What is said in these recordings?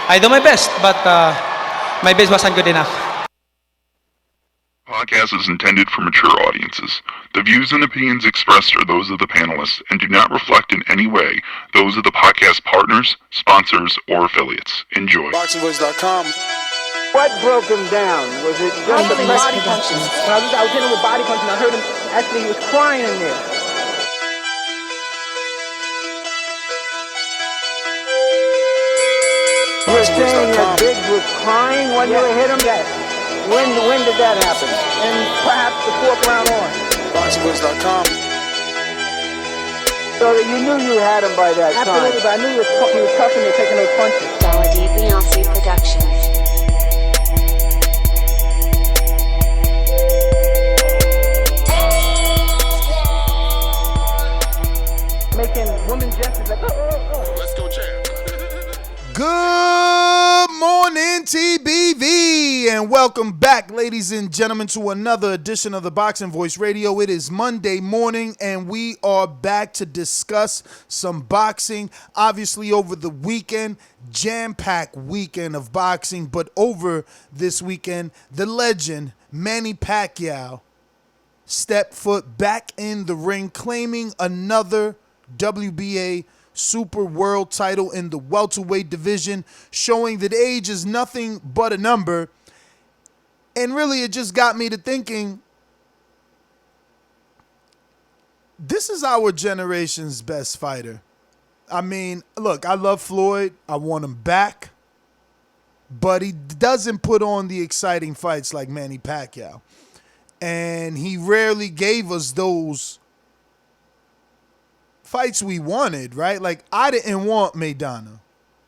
I do my best, but my best wasn't good enough. Podcast is intended for mature audiences. The views and opinions expressed are those of the panelists and do not reflect in any way those of the podcast partners, sponsors, or affiliates. Enjoy. ThaBoxingvoice.com. What broke him down? Was it just the body punches? When I was hitting him with body punches, I heard him, actually he was crying in there. You were saying that Biggs was crying when you hit him? Yes. When did that happen? And perhaps the fourth round on? ThaBoxingvoice.com. So that you knew you had him by that time? Absolutely, but I knew he was tough and you're taking those punches. Beyonce Productions. Making women gestures like, oh. Let's go, champ. Good morning, TBV, and welcome back, ladies and gentlemen, to another edition of the Boxing Voice Radio. It is Monday morning, and we are back to discuss some boxing. Obviously, over the weekend, jam-packed weekend of boxing, but over this weekend, the legend Manny Pacquiao stepped foot back in the ring, claiming another WBA Super World title in the welterweight division, showing that age is nothing but a number. And really, it just got me to thinking, this is our generation's best fighter. I mean, look, I love Floyd. I want him back. But he doesn't put on the exciting fights like Manny Pacquiao. And he rarely gave us those fights we wanted, right? Like, I didn't want Maidana.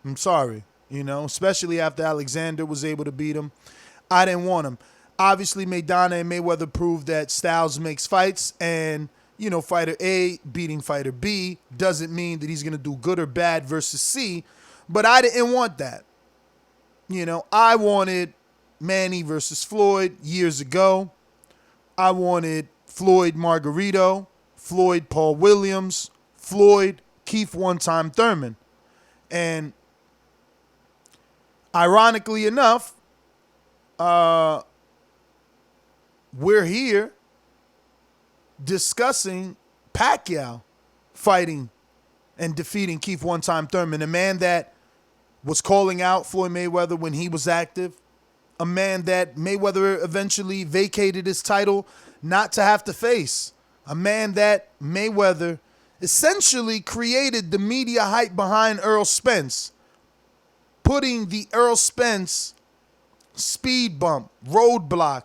I'm sorry, especially after Alexander was able to beat him. I didn't want him. Obviously, Maidana and Mayweather proved that styles makes fights, and, fighter A beating fighter B doesn't mean that he's going to do good or bad versus C, but I didn't want that. I wanted Manny versus Floyd years ago. I wanted Floyd Margarito, Floyd Paul Williams, Floyd Keith one-time Thurman. And ironically enough, we're here discussing Pacquiao fighting and defeating Keith one-time Thurman, a man that was calling out Floyd Mayweather when he was active, a man that Mayweather eventually vacated his title not to have to face, a man that Mayweather essentially created the media hype behind Errol Spence, putting the Errol Spence speed bump, roadblock,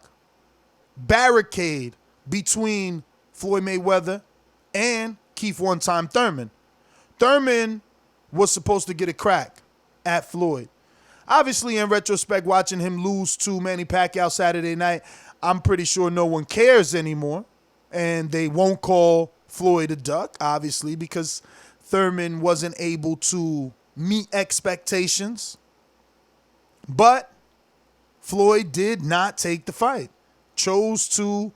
barricade between Floyd Mayweather and Keith one-time Thurman. Thurman was supposed to get a crack at Floyd. Obviously, in retrospect, watching him lose to Manny Pacquiao Saturday night, I'm pretty sure no one cares anymore. And they won't call Floyd a duck, obviously, because Thurman wasn't able to meet expectations. But Floyd did not take the fight. Chose to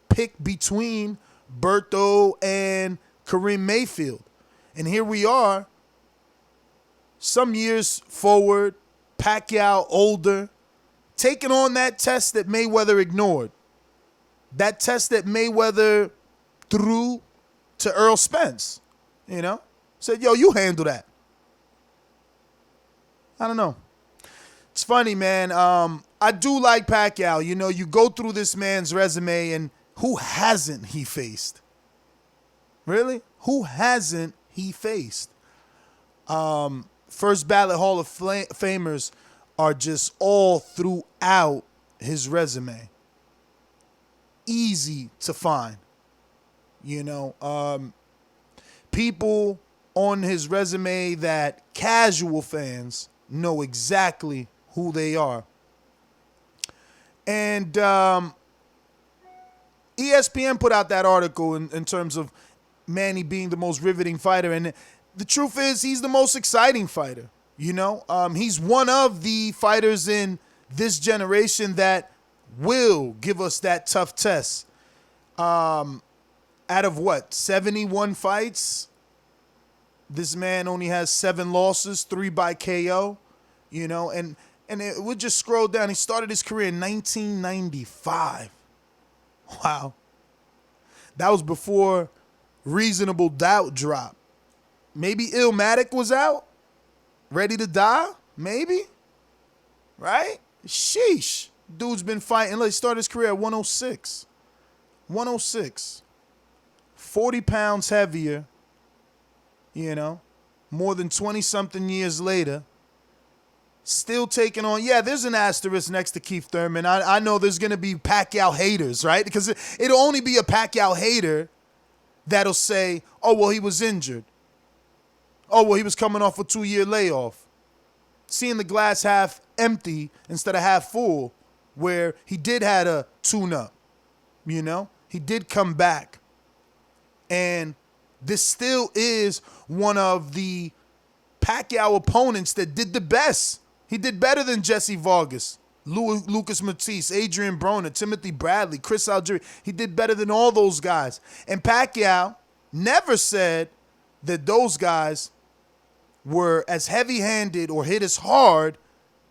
pick between Berto and Kareem Mayfield. And here we are, some years forward, Pacquiao older, taking on that test that Mayweather ignored. That test that Mayweather threw to Errol Spence, said, yo, you handle that. I don't know. It's funny, man. I do like Pacquiao. You go through this man's resume, and who hasn't he faced? Really? Who hasn't he faced? First ballot Hall of Famers are just all throughout his resume. Easy to find. People on his resume that casual fans know exactly who they are. And ESPN put out that article in terms of Manny being the most riveting fighter. And the truth is, he's the most exciting fighter. He's one of the fighters in this generation that will give us that tough test. Out of 71 fights, this man only has 7 losses, 3 by KO. you know, and it would just scroll down. He started his career in 1995. Wow. That was before Reasonable Doubt dropped. Maybe Illmatic was out, Ready to Die, maybe, right? Sheesh. Dude's been fighting. He started his career at 106. 106. 40 pounds heavier, you know, more than 20-something years later. Still taking on, yeah, there's an asterisk next to Keith Thurman. I know there's going to be Pacquiao haters, right? Because it'll only be a Pacquiao hater that'll say, oh, well, he was injured. Oh, well, he was coming off a 2-year layoff. Seeing the glass half empty instead of half full, where he did had a tune-up, you know? He did come back. And this still is one of the Pacquiao opponents that did the best. He did better than Jesse Vargas, Lucas Matisse, Adrian Broner, Timothy Bradley, Chris Algieri. He did better than all those guys. And Pacquiao never said that those guys were as heavy-handed or hit as hard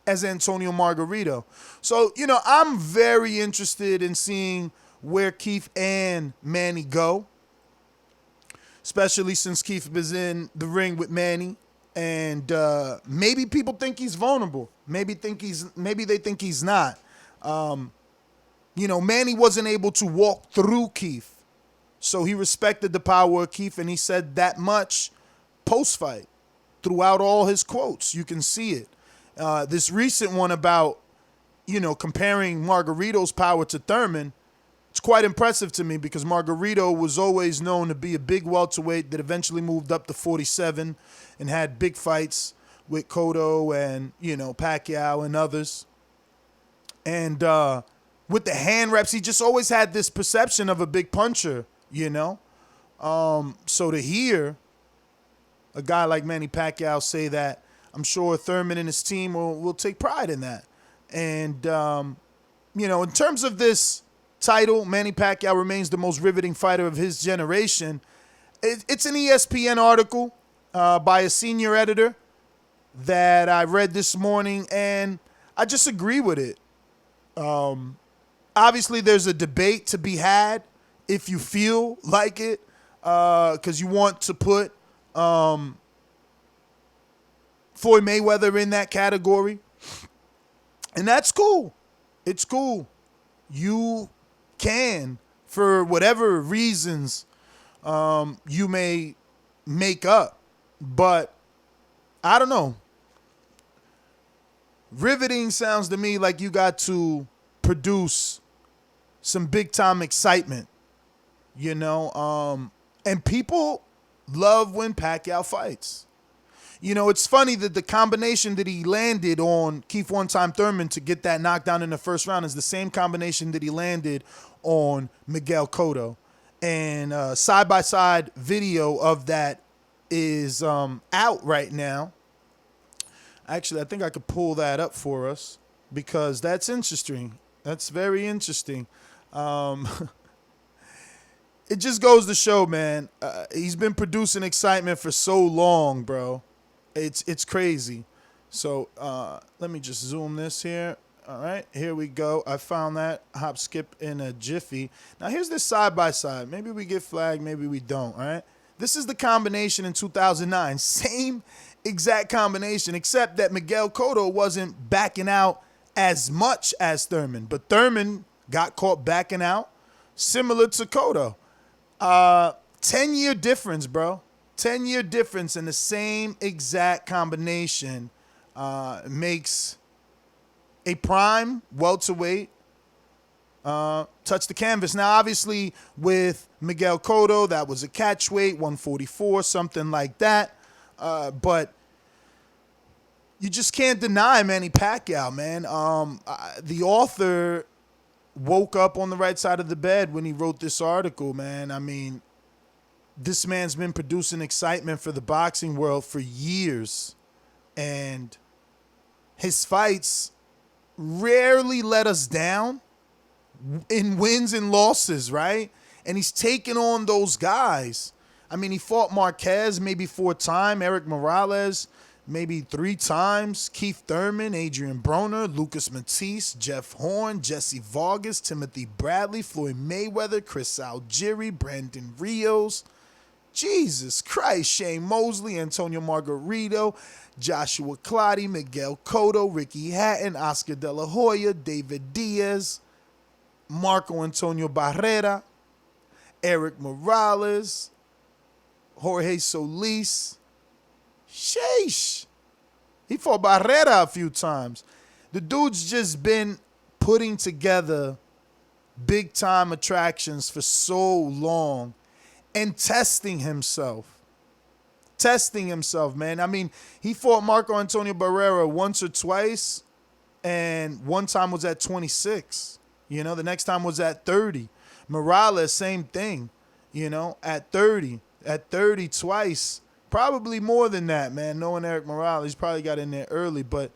as Antonio Margarito. So, you know, I'm very interested in seeing where Keith and Manny go, especially since Keith was in the ring with Manny. And maybe people think he's vulnerable. Maybe they think he's not. You know, Manny wasn't able to walk through Keith. So he respected the power of Keith, and he said that much post-fight throughout all his quotes. You can see it. This recent one about, you know, comparing Margarito's power to Thurman, it's quite impressive to me because Margarito was always known to be a big welterweight that eventually moved up to 47 and had big fights with Cotto and, you know, Pacquiao and others. And with the hand reps, he just always had this perception of a big puncher, you know. So to hear a guy like Manny Pacquiao say that, I'm sure Thurman and his team will take pride in that. And, you know, in terms of this title, Manny Pacquiao remains the most riveting fighter of his generation. It's an ESPN article by a senior editor that I read this morning, and I just agree with it. Obviously, there's a debate to be had if you feel like it, because you want to put Floyd Mayweather in that category. And that's cool. It's cool. You can, for whatever reasons you may make up. But I don't know. Riveting sounds to me like you got to produce some big-time excitement, you know. And people love when Pacquiao fights. You know, it's funny that the combination that he landed on Keith One-Time Thurman to get that knockdown in the first round is the same combination that he landed on Miguel Cotto. And side-by-side video of that is out right now. Actually, I think I could pull that up for us because that's interesting. That's very interesting. It just goes to show, man, he's been producing excitement for so long, bro. It's crazy. So let me just zoom this here. All right, here we go. I found that hop skip in a jiffy. Now here's this side by side. Maybe we get flagged, maybe we don't. All right, this is the combination in 2009. Same exact combination, except that Miguel Cotto wasn't backing out as much as Thurman, but Thurman got caught backing out, similar to Cotto. 10-year difference, bro. 10-year difference in the same exact combination makes a prime welterweight touch the canvas. Now, obviously, with Miguel Cotto, that was a catchweight, 144, something like that. But you just can't deny Manny Pacquiao, man. The author woke up on the right side of the bed when he wrote this article, man. I mean, this man's been producing excitement for the boxing world for years. And his fights rarely let us down in wins and losses, right? And he's taken on those guys. I mean, he fought Marquez maybe 4 times, Eric Morales maybe 3 times. Keith Thurman, Adrian Broner, Lucas Matisse, Jeff Horn, Jesse Vargas, Timothy Bradley, Floyd Mayweather, Chris Algieri, Brandon Rios. Jesus Christ, Shane Mosley, Antonio Margarito, Joshua Clottey, Miguel Cotto, Ricky Hatton, Oscar De La Hoya, David Diaz, Marco Antonio Barrera, Eric Morales, Jorge Solis. Sheesh. He fought Barrera a few times. The dude's just been putting together big time attractions for so long and testing himself. Testing himself, man. I mean, he fought Marco Antonio Barrera once or twice, and one time was at 26. You know, the next time was at 30. Morales, same thing, you know, at 30. At 30 twice. Probably more than that, man. Knowing Eric Morales, he's probably got in there early, but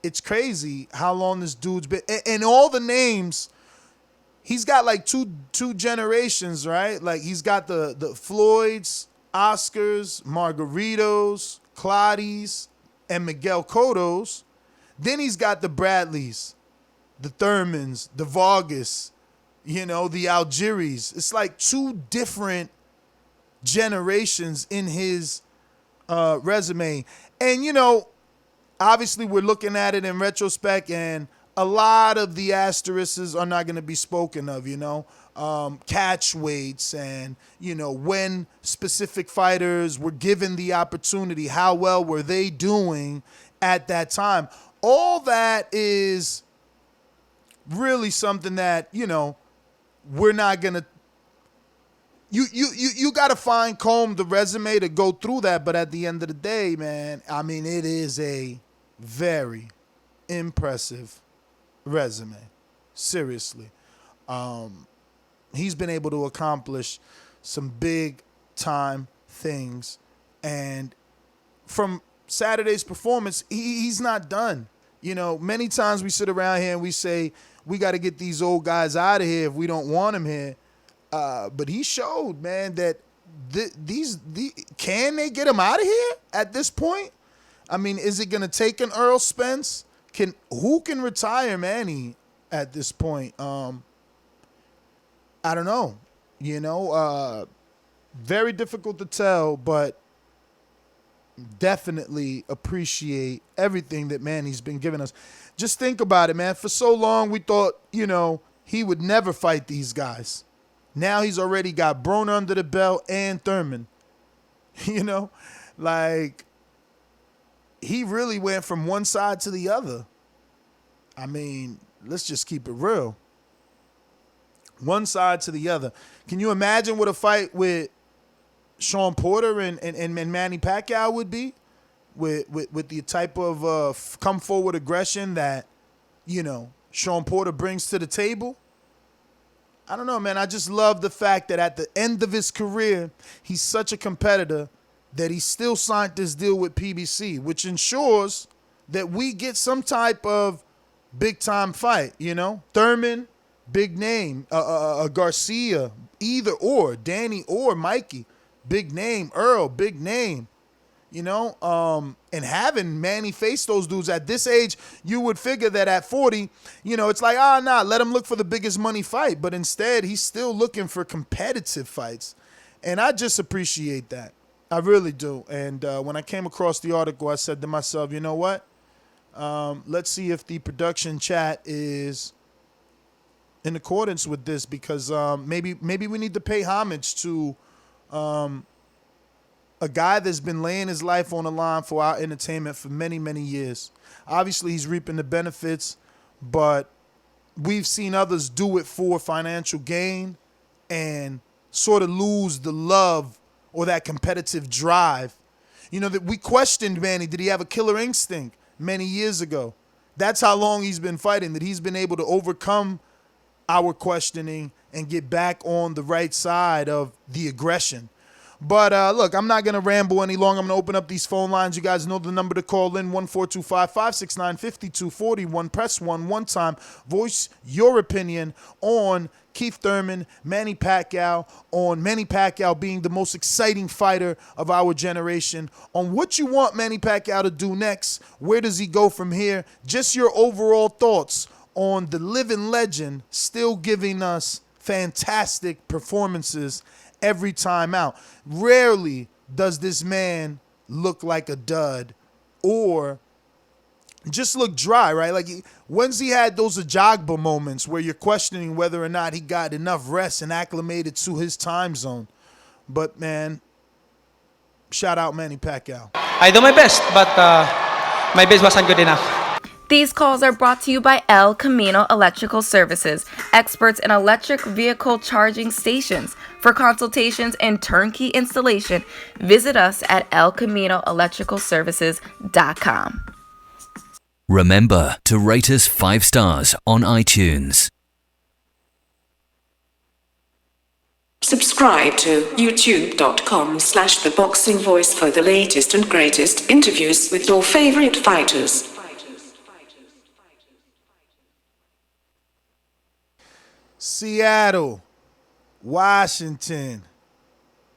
it's crazy how long this dude's been. And all the names, he's got like two generations, right? Like he's got the Floyds, Oscars, Margaritos, Clottys, and Miguel Cottos. Then he's got the Bradleys, the Thurmans, the Vargas, you know, the Algieris. It's like 2 different generations in his resume. And, you know, obviously we're looking at it in retrospect, and a lot of the asterisks are not going to be spoken of, you know. Catch weights and, you know, when specific fighters were given the opportunity, how well were they doing at that time. All that is really something that, you know, we're not going to, you got to fine comb the resume to go through that. But at the end of the day, man, I mean, it is a very impressive resume. Seriously. He's been able to accomplish some big time things. And from Saturday's performance, he's not done. You know, many times we sit around here and we say, we got to get these old guys out of here if we don't want them here. But he showed, man, that can they get him out of here at this point? I mean, is it going to take an Earl Spence? Who can retire Manny at this point? I don't know. You know, very difficult to tell, but definitely appreciate everything that Manny's been giving us. Just think about it, man. For so long, we thought, you know, he would never fight these guys. Now he's already got Broner under the belt and Thurman. You know, like, he really went from one side to the other. I mean, let's just keep it real. One side to the other. Can you imagine what a fight with Sean Porter and Manny Pacquiao would be? With the type of come forward aggression that, you know, Sean Porter brings to the table? I don't know, man. I just love the fact that at the end of his career, he's such a competitor that he still signed this deal with PBC, which ensures that we get some type of big-time fight, you know? Thurman, big name. Garcia, either or. Danny or Mikey, big name. Earl, big name. You know, and having Manny face those dudes at this age, you would figure that at 40, you know, it's like, let him look for the biggest money fight. But instead, he's still looking for competitive fights. And I just appreciate that. I really do. And when I came across the article, I said to myself, you know what? Let's see if the production chat is in accordance with this, because maybe we need to pay homage to a guy that's been laying his life on the line for our entertainment for many, many years. Obviously, he's reaping the benefits, but we've seen others do it for financial gain and sort of lose the love or that competitive drive. You know, that we questioned Manny. Did he have a killer instinct many years ago? That's how long he's been fighting, that he's been able to overcome our questioning and get back on the right side of the aggression. But look, I'm not going to ramble any longer. I'm going to open up these phone lines. You guys know the number to call in, 1-425-569-5241. Press 1 one time. Voice your opinion on Keith Thurman, Manny Pacquiao, on Manny Pacquiao being the most exciting fighter of our generation, on what you want Manny Pacquiao to do next, where does he go from here, just your overall thoughts on the living legend still giving us fantastic performances every time out. Rarely does this man look like a dud or just look dry, right? Like, when's he had those Ajagba moments where you're questioning whether or not he got enough rest and acclimated to his time zone? But, man, shout out Manny Pacquiao. I do my best, but my best wasn't good enough. These calls are brought to you by El Camino Electrical Services, experts in electric vehicle charging stations. For consultations and turnkey installation, visit us at elcaminoelectricalservices.com. Remember to rate us 5 stars on iTunes. Subscribe to youtube.com/ThaBoxingVoice for the latest and greatest interviews with your favorite fighters. Seattle, Washington,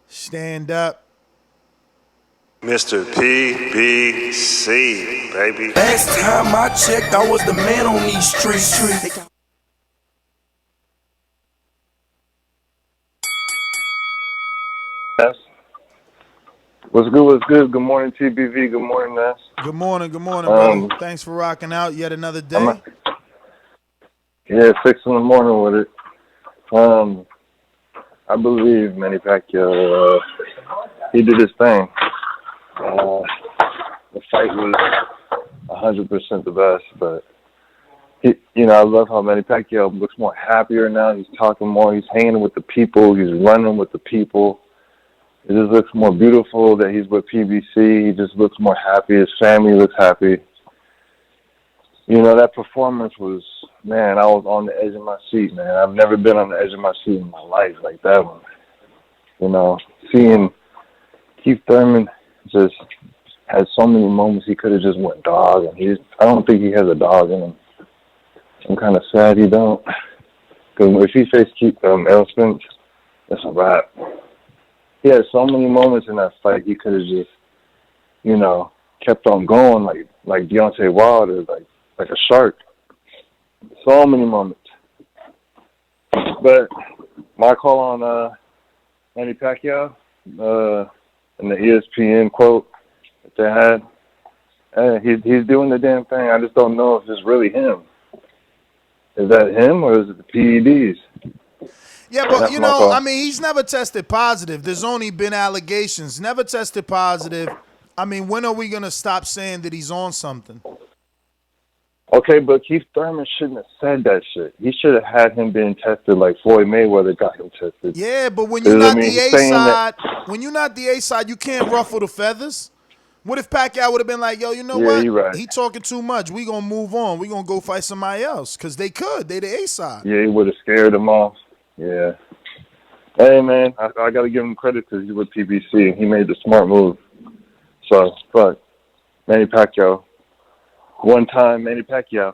stand up. Mr. PBC, baby. Last time I checked, I was the man on these streets. What's good, what's good? Good morning, TBV. Good morning, Ness. Good morning, brother. Thanks for rocking out yet another day. Yeah, 6 in the morning with it. I believe Manny Pacquiao, he did his thing. The fight was 100% the best, but I love how Manny Pacquiao looks more happier now. He's talking more. He's hanging with the people. He's running with the people. It just looks more beautiful that he's with PBC. He just looks more happy. His family looks happy. That performance was, man, I was on the edge of my seat, man. I've never been on the edge of my seat in my life like that one. Seeing Keith Thurman just had so many moments he could have just went dog, and I don't think he has a dog in him. I'm kind of sad he don't, because if he faced Errol Spence, that's a wrap. He had so many moments in that fight he could have just, kept on going like Deontay Wilder, like a shark. So many moments. But my call on Manny Pacquiao and the ESPN quote that they had, he's doing the damn thing. I just don't know if it's really him. Is that him or is it the PEDs? Yeah, but, he's never tested positive. There's only been allegations. Never tested positive. When are we going to stop saying that he's on something? Okay, but Keith Thurman shouldn't have said that shit. He should have had him being tested like Floyd Mayweather got him tested. Yeah, but when you're not the A side, you can't ruffle the feathers. What if Pacquiao would have been like, yo, you know what? Right. He talking too much. We gonna move on. We gonna go fight somebody else because they could. They the A side. Yeah, he would have scared him off. Yeah. Hey man, I got to give him credit because he's with PBC. He made the smart move. So, fuck, Manny Pacquiao. One time, Manny Pacquiao.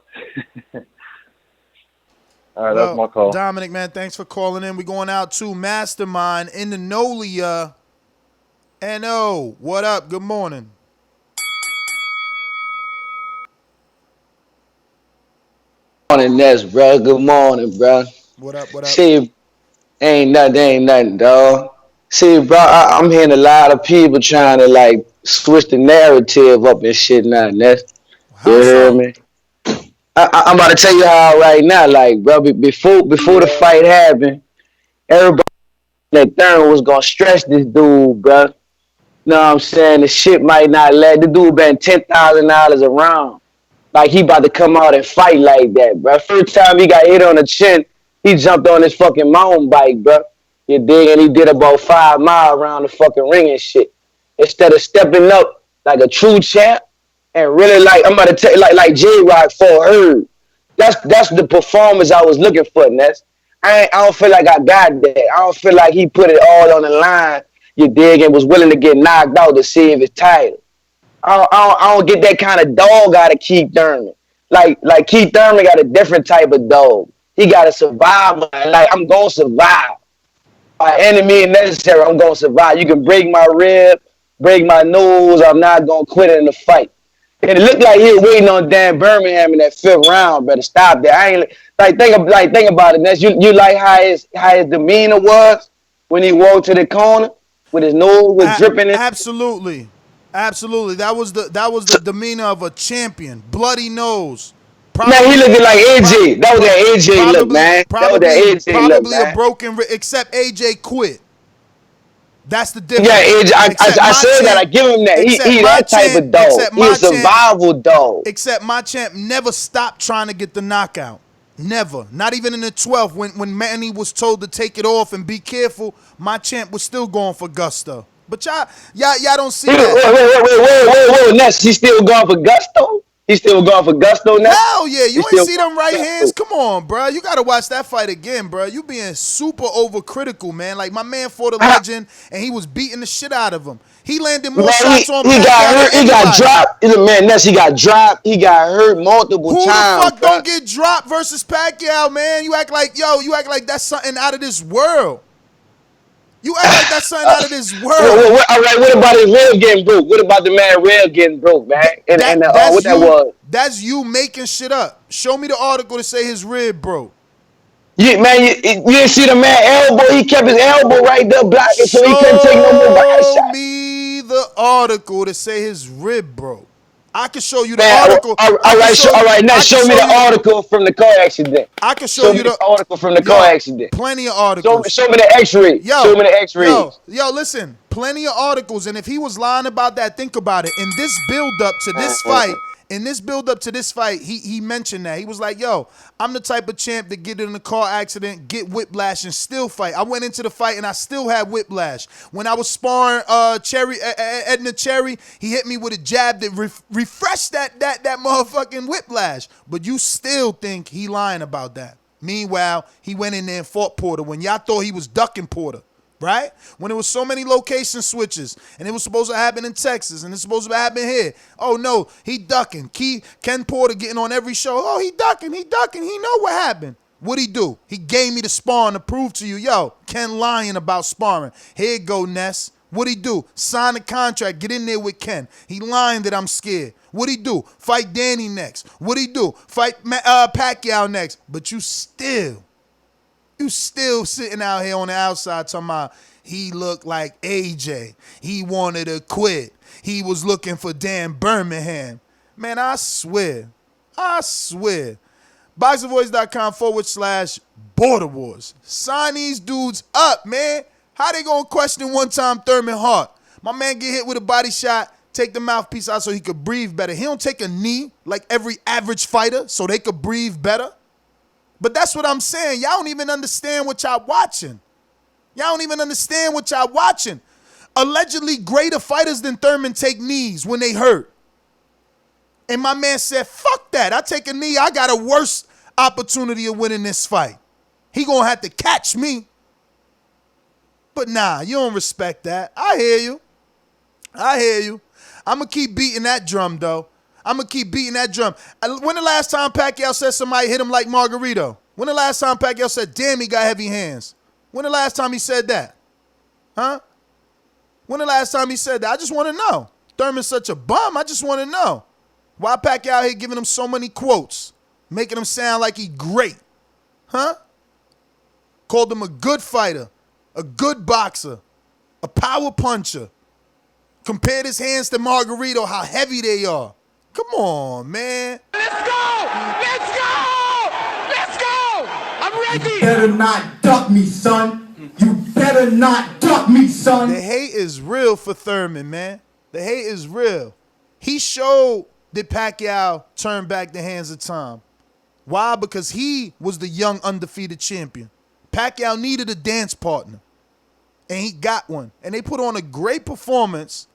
All right, that's my call. Dominic, man, thanks for calling in. We're going out to Mastermind in the Nolia. N.O., what up? Good morning. Morning, Ness, bro. Good morning, bro. What up? See, ain't nothing, dog. See, bro, I'm hearing a lot of people trying to, switch the narrative up and shit now, Ness. You hear me? I'm about to tell you how right now, bro, before the fight happened, everybody that Thurman was gonna stretch this dude, bro. You know what I'm saying? The shit might not let the dude been $10,000 a round. He about to come out and fight like that, bro. First time he got hit on the chin, he jumped on his fucking mountain bike, bro. You dig? And he did about 5 miles around the fucking ring and shit. Instead of stepping up like a true champ and really I'm about to tell you, like J-Rock for her. That's the performance I was looking for, Ness. I don't feel like I got that. I don't feel like he put it all on the line, you dig, and was willing to get knocked out to save his title. I don't get that kind of dog out of Keith Thurman. Like Keith Thurman got a different type of dog. He got to survive. Like, I'm going to survive. By any means necessary, I'm going to survive. You can break my rib, break my nose. I'm not going to quit in the fight. And it looked like he was waiting on Dan Birmingham in that 5th round. Better stop that. I ain't think about it. Ness. You like how his demeanor was when he walked to the corner with his nose was dripping. Absolutely. That was the demeanor of a champion. Bloody nose. Man, he looking like AJ. That was that AJ look, man. That was that AJ look, Probably man. a broken except AJ quit. That's the difference. Yeah, AJ, I said that. I give him that. He that type of dog. He a survival dog. Except my champ never stopped trying to get the knockout. Never. Not even in the 12th when Manny was told to take it off and be careful, my champ was still going for gusto. But y'all don't see that. Whoa. Ness, he still going for gusto? He still going for gusto now? Hell yeah. You ain't see them right hands? Come on, bro. You got to watch that fight again, bro. You being super overcritical, man. Like, my man fought a legend, and he was beating the shit out of him. He landed more shots on Pacquiao. He got hurt. He got dropped. Man, Ness, he got dropped. He got hurt multiple times. Who the fuck don't get dropped versus Pacquiao, man? You act like that's something out of this world. You act like that's something out of this world. All right, what about his rib getting broke? What about the man rib getting broke, man? What that was? That's you making shit up. Show me the article to say his rib broke. Yeah, man, you didn't see the man elbow? He kept his elbow right there blocking so he couldn't take no more body shots. Show me the article to say his rib broke. I can show you the article. All right. Now show me the article from the car accident. I can show you the article from the car accident. Plenty of articles. Show me the X-ray. Show me the X-rays. Yo, listen. Plenty of articles. And if he was lying about that, think about it. In this build-up to this fight, he mentioned that. He was like, yo, I'm the type of champ that get in a car accident, get whiplash, and still fight. I went into the fight, and I still had whiplash. When I was sparring Edna Cherry, he hit me with a jab that refreshed that motherfucking whiplash. But you still think he lying about that. Meanwhile, he went in there and fought Porter when y'all thought he was ducking Porter. Right? When there was so many location switches, and it was supposed to happen in Texas, and it's supposed to happen here. Oh, no, he ducking. Ken Porter getting on every show. Oh, he ducking. He know what happened. What'd he do? He gave me the sparring to prove to you, yo, Ken lying about sparring. Here you go, Ness. What'd he do? Sign the contract. Get in there with Ken. He lying that I'm scared. What'd he do? Fight Danny next. What'd he do? Fight Pacquiao next. But you still sitting out here on the outside talking about he looked like AJ. He wanted to quit. He was looking for Dan Birmingham. Man, I swear. BoxingVoice.com/Border Wars. Sign these dudes up, man. How they gonna question one-time Thurman Hart? My man get hit with a body shot, take the mouthpiece out so he could breathe better. He don't take a knee like every average fighter so they could breathe better. But that's what I'm saying. Y'all don't even understand what y'all watching. Allegedly greater fighters than Thurman take knees when they hurt. And my man said, fuck that. I take a knee. I got a worse opportunity of winning this fight. He gonna have to catch me. But nah, you don't respect that. I hear you. I'm gonna keep beating that drum, though. When the last time Pacquiao said somebody hit him like Margarito? When the last time Pacquiao said, damn, he got heavy hands? When the last time he said that? Huh? When the last time he said that? I just want to know. Thurman's such a bum. I just want to know. Why Pacquiao out here giving him so many quotes? Making him sound like he great. Huh? Called him a good fighter. A good boxer. A power puncher. Compared his hands to Margarito, how heavy they are. Come on, man. Let's go! I'm ready! You better not duck me, son. The hate is real for Thurman, man. The hate is real. He showed that Pacquiao turned back the hands of time. Why? Because he was the young undefeated champion. Pacquiao needed a dance partner. And he got one. And they put on a great performance.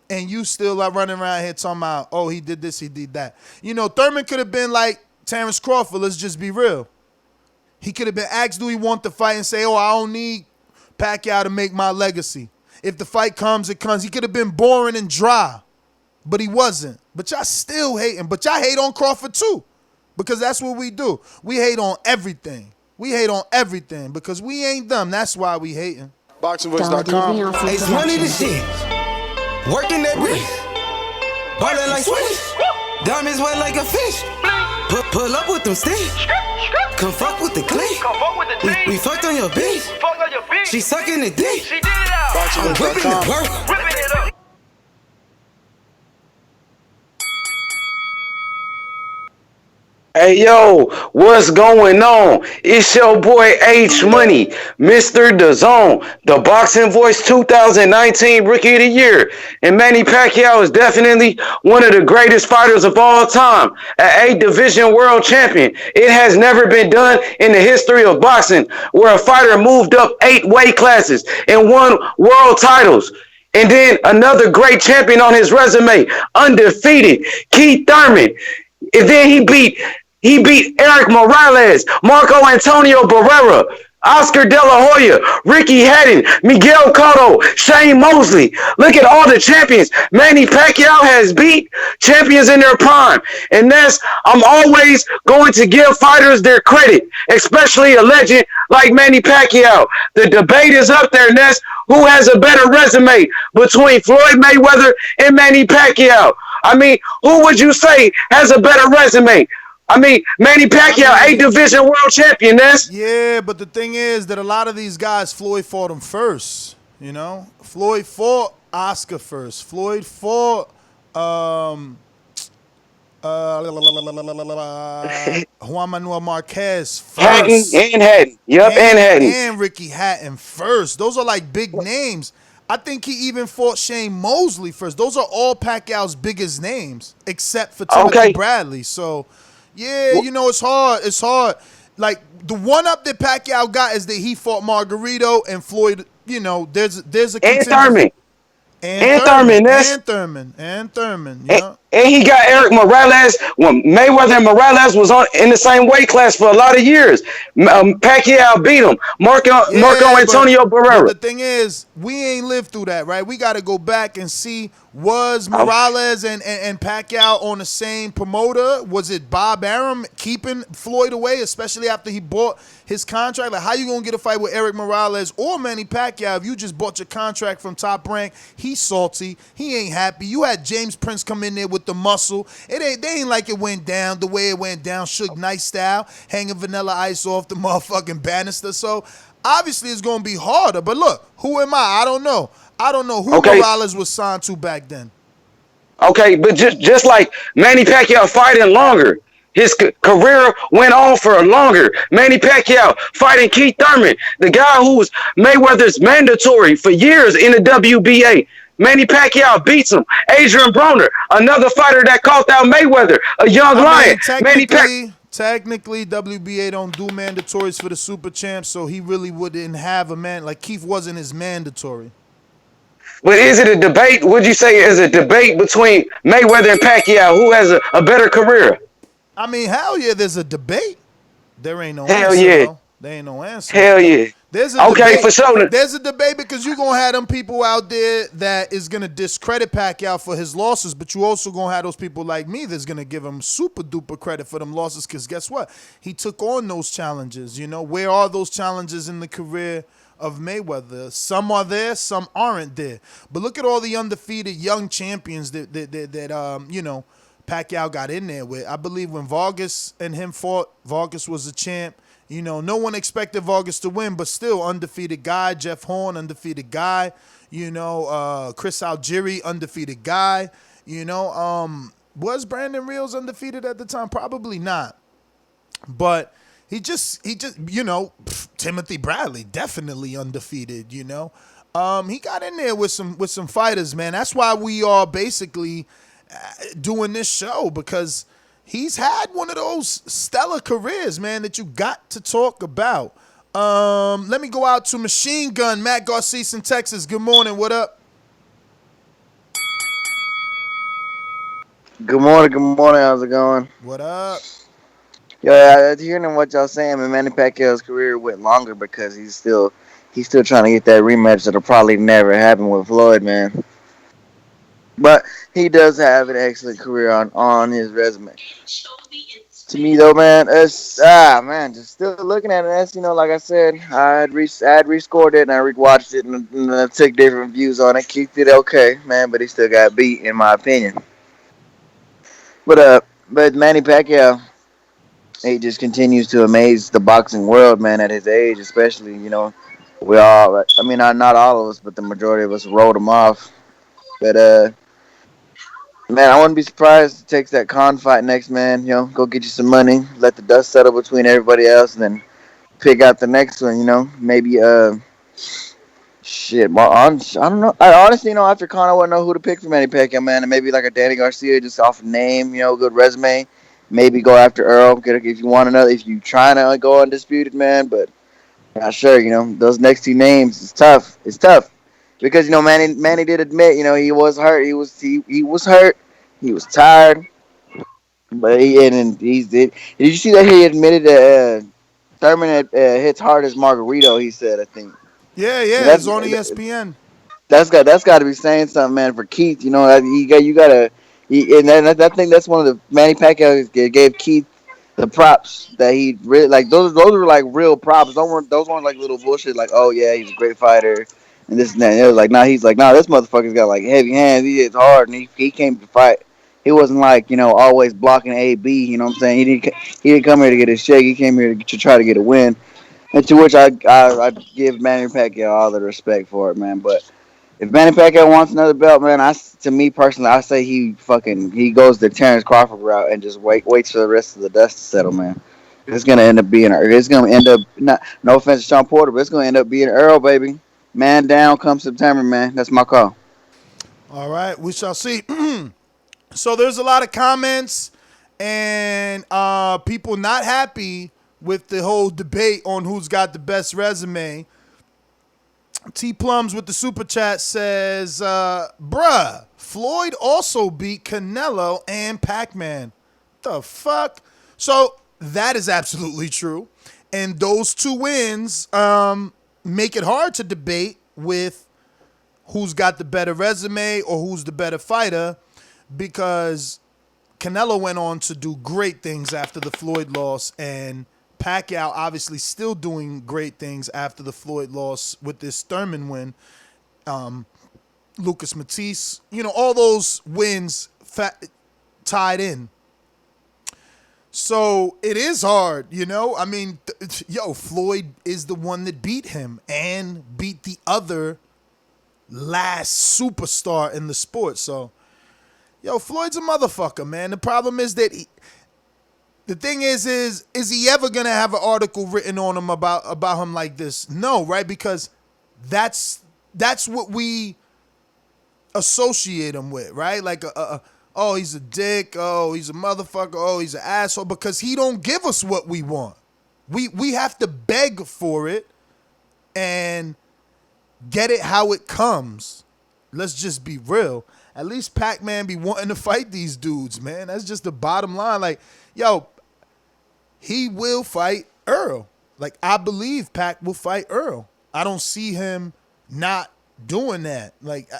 And you still like running around here talking about, oh, he did this, he did that. You know, Thurman could have been like Terrence Crawford, let's just be real. He could have been asked, do he want the fight, and say, oh, I don't need Pacquiao to make my legacy. If the fight comes, it comes. He could have been boring and dry, but he wasn't. But y'all still hating. But y'all hate on Crawford too. because that's what we do. We hate on everything. We hate on everything because we ain't them. That's why we hating. ThaBoxingvoice.com. It's money to shit. Working that bitch. Ballin' like Swish. Diamonds wet like a fish. Pull up with them sticks. Come fuck with the clique. We fucked on your bitch. She sucking the dick. I'm whipping the work. Hey yo, what's going on? It's your boy H Money, Mr. Dazn, the Boxing Voice 2019 Rookie of the Year. And Manny Pacquiao is definitely one of the greatest fighters of all time, an 8-division world champion. It has never been done in the history of boxing where a fighter moved up 8 weight classes and won world titles. And then another great champion on his resume, undefeated, Keith Thurman. And then he beat Eric Morales, Marco Antonio Barrera, Oscar De La Hoya, Ricky Hatton, Miguel Cotto, Shane Mosley. Look at all the champions Manny Pacquiao has beat, champions in their prime. And I'm always going to give fighters their credit, especially a legend like Manny Pacquiao. The debate is up there, Ness. Who has a better resume between Floyd Mayweather and Manny Pacquiao? I mean, who would you say has a better resume? I mean, Manny Pacquiao, 8-division world champion, Ness. Yeah, but the thing is that a lot of these guys, Floyd fought him first, you know? Floyd fought Oscar first. Floyd fought Juan Manuel Marquez first. Hatton. Yep, and Hatton. And Ricky Hatton first. Those are like big names. I think he even fought Shane Mosley first. Those are all Pacquiao's biggest names, except for Timothy Bradley. So, yeah, you know, it's hard. It's hard. Like, the one up that Pacquiao got is that he fought Margarito and Floyd. You know, there's a and Thurman. And Thurman. Yeah. And he got Eric Morales when Mayweather and Morales was in the same weight class for a lot of years. Pacquiao beat him. Marco Antonio Barrera. But the thing is, we ain't lived through that, right? We got to go back and see, was Morales and Pacquiao on the same promoter? Was it Bob Arum keeping Floyd away, especially after he bought his contract? Like, how you going to get a fight with Eric Morales or Manny Pacquiao if you just bought your contract from Top Rank? He's salty. He ain't happy. You had James Prince come in there with the muscle. They ain't like it went down the way it went down, Suge Knight style, hanging Vanilla Ice off the motherfucking banister. So obviously it's gonna be harder. But look, who am I? I don't know who Morales was signed to back then. Okay, but just like Manny Pacquiao fighting longer, his career went on for longer. Manny Pacquiao fighting Keith Thurman, the guy who was Mayweather's mandatory for years in the WBA. Manny Pacquiao beats him. Adrian Broner, another fighter that called out Mayweather, a young lion. Technically, WBA don't do mandatories for the super champs, so he really wouldn't have a man. Like, Keith wasn't his mandatory. But is it a debate? Would you say is a debate between Mayweather and Pacquiao? Who has a better career? I mean, hell yeah, there's a debate. There ain't no hell answer, yeah. though. There ain't no answer. Hell yeah. There's a debate. For sure. There's a debate because you're going to have them people out there that is going to discredit Pacquiao for his losses, but you also going to have those people like me that's going to give him super duper credit for them losses because guess what? He took on those challenges, you know? Where are those challenges in the career of Mayweather? Some are there, some aren't there. But look at all the undefeated young champions that you know, Pacquiao got in there with. I believe when Vargas and him fought, Vargas was a champ. You know, no one expected Vargas to win, but still undefeated guy. Jeff Horn, undefeated guy. You know, Chris Algieri, undefeated guy. You know, was Brandon Reels undefeated at the time? Probably not. But he just, you know, Timothy Bradley, definitely undefeated, you know. He got in there with some fighters, man. That's why we are basically doing this show, because he's had one of those stellar careers, man, that you got to talk about. Let me go out to Machine Gun, Matt Garces in Texas. Good morning. What up? Good morning. Good morning. How's it going? What up? Yeah, hearing what y'all saying, man, Manny Pacquiao's career went longer because he's still trying to get that rematch that'll probably never happen with Floyd, man. But he does have an excellent career on his resume. To me though, man, it's man, just still looking at it. That's like I said, I had rescored it and I rewatched it and I took different views on it. Keith did okay, man, but he still got beat in my opinion. But Manny Pacquiao, he just continues to amaze the boxing world, man. At his age, especially, we all, I mean, not all of us, but the majority of us wrote him off. But man, I wouldn't be surprised if he takes that con fight next, man. Go get you some money, let the dust settle between everybody else, and then pick out the next one. Maybe shit. Well, I don't know. I honestly, after Con, I wouldn't know who to pick for Manny Pacquiao, man. And maybe like a Danny Garcia, just off a name, good resume. Maybe go after Earl. If you want another, if you trying to go undisputed, man. But not sure. Those next two names, it's tough. It's tough because Manny did admit, he was hurt. He was hurt. He was tired. But he's did. Did you see that he admitted that Thurman hits hard as Margarito? He said, I think. Yeah, So it's on ESPN. that's got to be saying something, man. For Keith, you gotta. And then I think that's one of the Manny Pacquiao gave Keith the props that he really like. Those were like real props. Those weren't like little bullshit. Like, oh yeah, he's a great fighter and this and that. And it was like, nah, he's like, nah, this motherfucker's got like heavy hands. He hits hard and he came to fight. He wasn't like always blocking AB. You know what I'm saying? He didn't come here to get his shake. He came here to try to get a win. And to which I give Manny Pacquiao all the respect for it, man. But if Manny Pacquiao wants another belt, man, to me personally, I say he goes the Terrence Crawford route and just waits for the rest of the dust to settle, man. It's gonna end up being not, no offense to Sean Porter, but it's gonna end up being Earl, baby. Man down come September, man. That's my call. All right, we shall see. So there's a lot of comments and people not happy with the whole debate on who's got the best resume. T Plums with the super chat says, bruh, Floyd also beat Canelo and Pac-Man. The fuck? So that is absolutely true. And those two wins make it hard to debate with who's got the better resume or who's the better fighter, because Canelo went on to do great things after the Floyd loss, and Pacquiao obviously still doing great things after the Floyd loss with this Thurman win. Lucas Matisse, all those wins tied in. So it is hard, I mean, Floyd is the one that beat him and beat the other last superstar in the sport. So, Floyd's a motherfucker, man. The problem is that the thing is he ever gonna have an article written on him about him like this? No, right? Because that's what we associate him with, right? Like oh, he's a dick. Oh, he's a motherfucker. Oh, he's an asshole. Because he don't give us what we want. We have to beg for it and get it how it comes. Let's just be real. At least Pac-Man be wanting to fight these dudes, man. That's just the bottom line. Like, he will fight Earl. Like, I believe Pac will fight Earl. I don't see him not doing that. Like,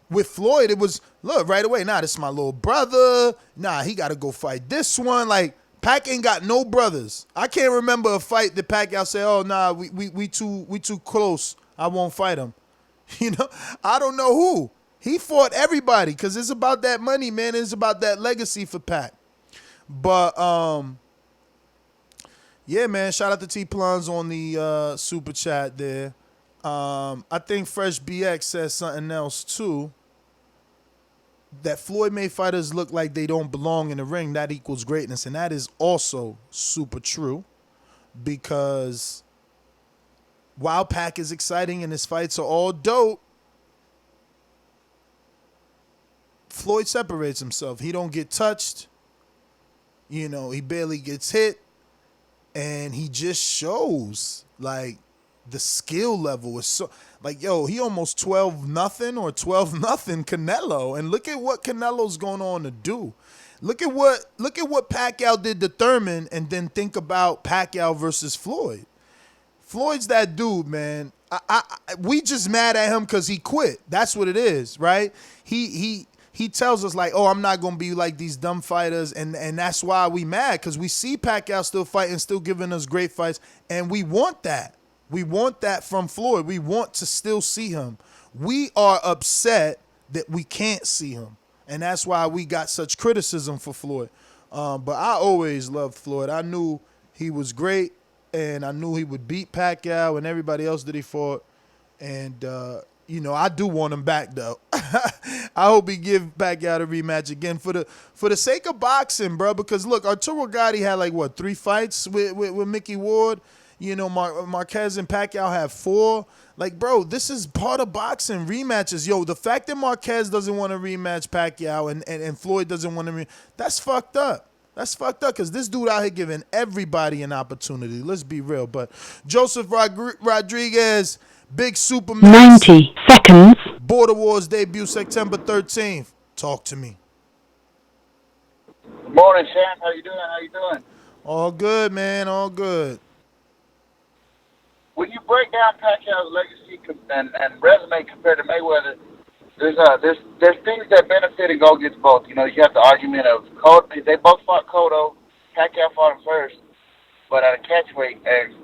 with Floyd, it was, look, right away, nah, this is my little brother. Nah, he got to go fight this one. Like, Pac ain't got no brothers. I can't remember a fight that Pacquiao said, oh, nah, we too close. I won't fight him. I don't know who. He fought everybody because it's about that money, man. It's about that legacy for Pac. But, yeah, man, shout out to T Plums on the super chat there. I think Fresh BX says something else, too. That Floyd May fighters look like they don't belong in the ring. That equals greatness. And that is also super true because while Pac is exciting and his fights are all dope, Floyd separates himself. He don't get touched. He barely gets hit. And he just shows, like, the skill level is so, like, he almost 12-0 or 12-0 Canelo. And look at what Canelo's going on to do. Look at what Pacquiao did to Thurman, and then think about Pacquiao versus Floyd. Floyd's that dude, man. We just mad at him because he quit. That's what it is, right? He he tells us like, oh, I'm not gonna be like these dumb fighters, and that's why we mad, because we see Pacquiao still fighting, still giving us great fights, and we want that. We want that from Floyd. We want to still see him. We are upset that we can't see him, and that's why we got such criticism for Floyd. But I always loved Floyd. I knew he was great, and I knew he would beat Pacquiao and everybody else that he fought. And I do want him back though. I hope he give Pacquiao a rematch again for the sake of boxing, bro. Because look, Arturo Gatti had like 3 fights with Mickey Ward. Marquez and Pacquiao have 4. Like, bro, this is part of boxing, rematches. Yo, the fact that Marquez doesn't want to rematch Pacquiao and Floyd doesn't want to that's fucked up. That's fucked up, because this dude out here giving everybody an opportunity. Let's be real. But Joseph Rodriguez, big Superman. 90 seconds. Border Wars debut September 13th. Talk to me. Good morning, Shan. How you doing? All good, man. All good. When you break down Pacquiao's legacy and resume compared to Mayweather, there's things that benefit and go against both. You have the argument of Cotto. They both fought Cotto. Pacquiao fought him first, but at a catch weight, and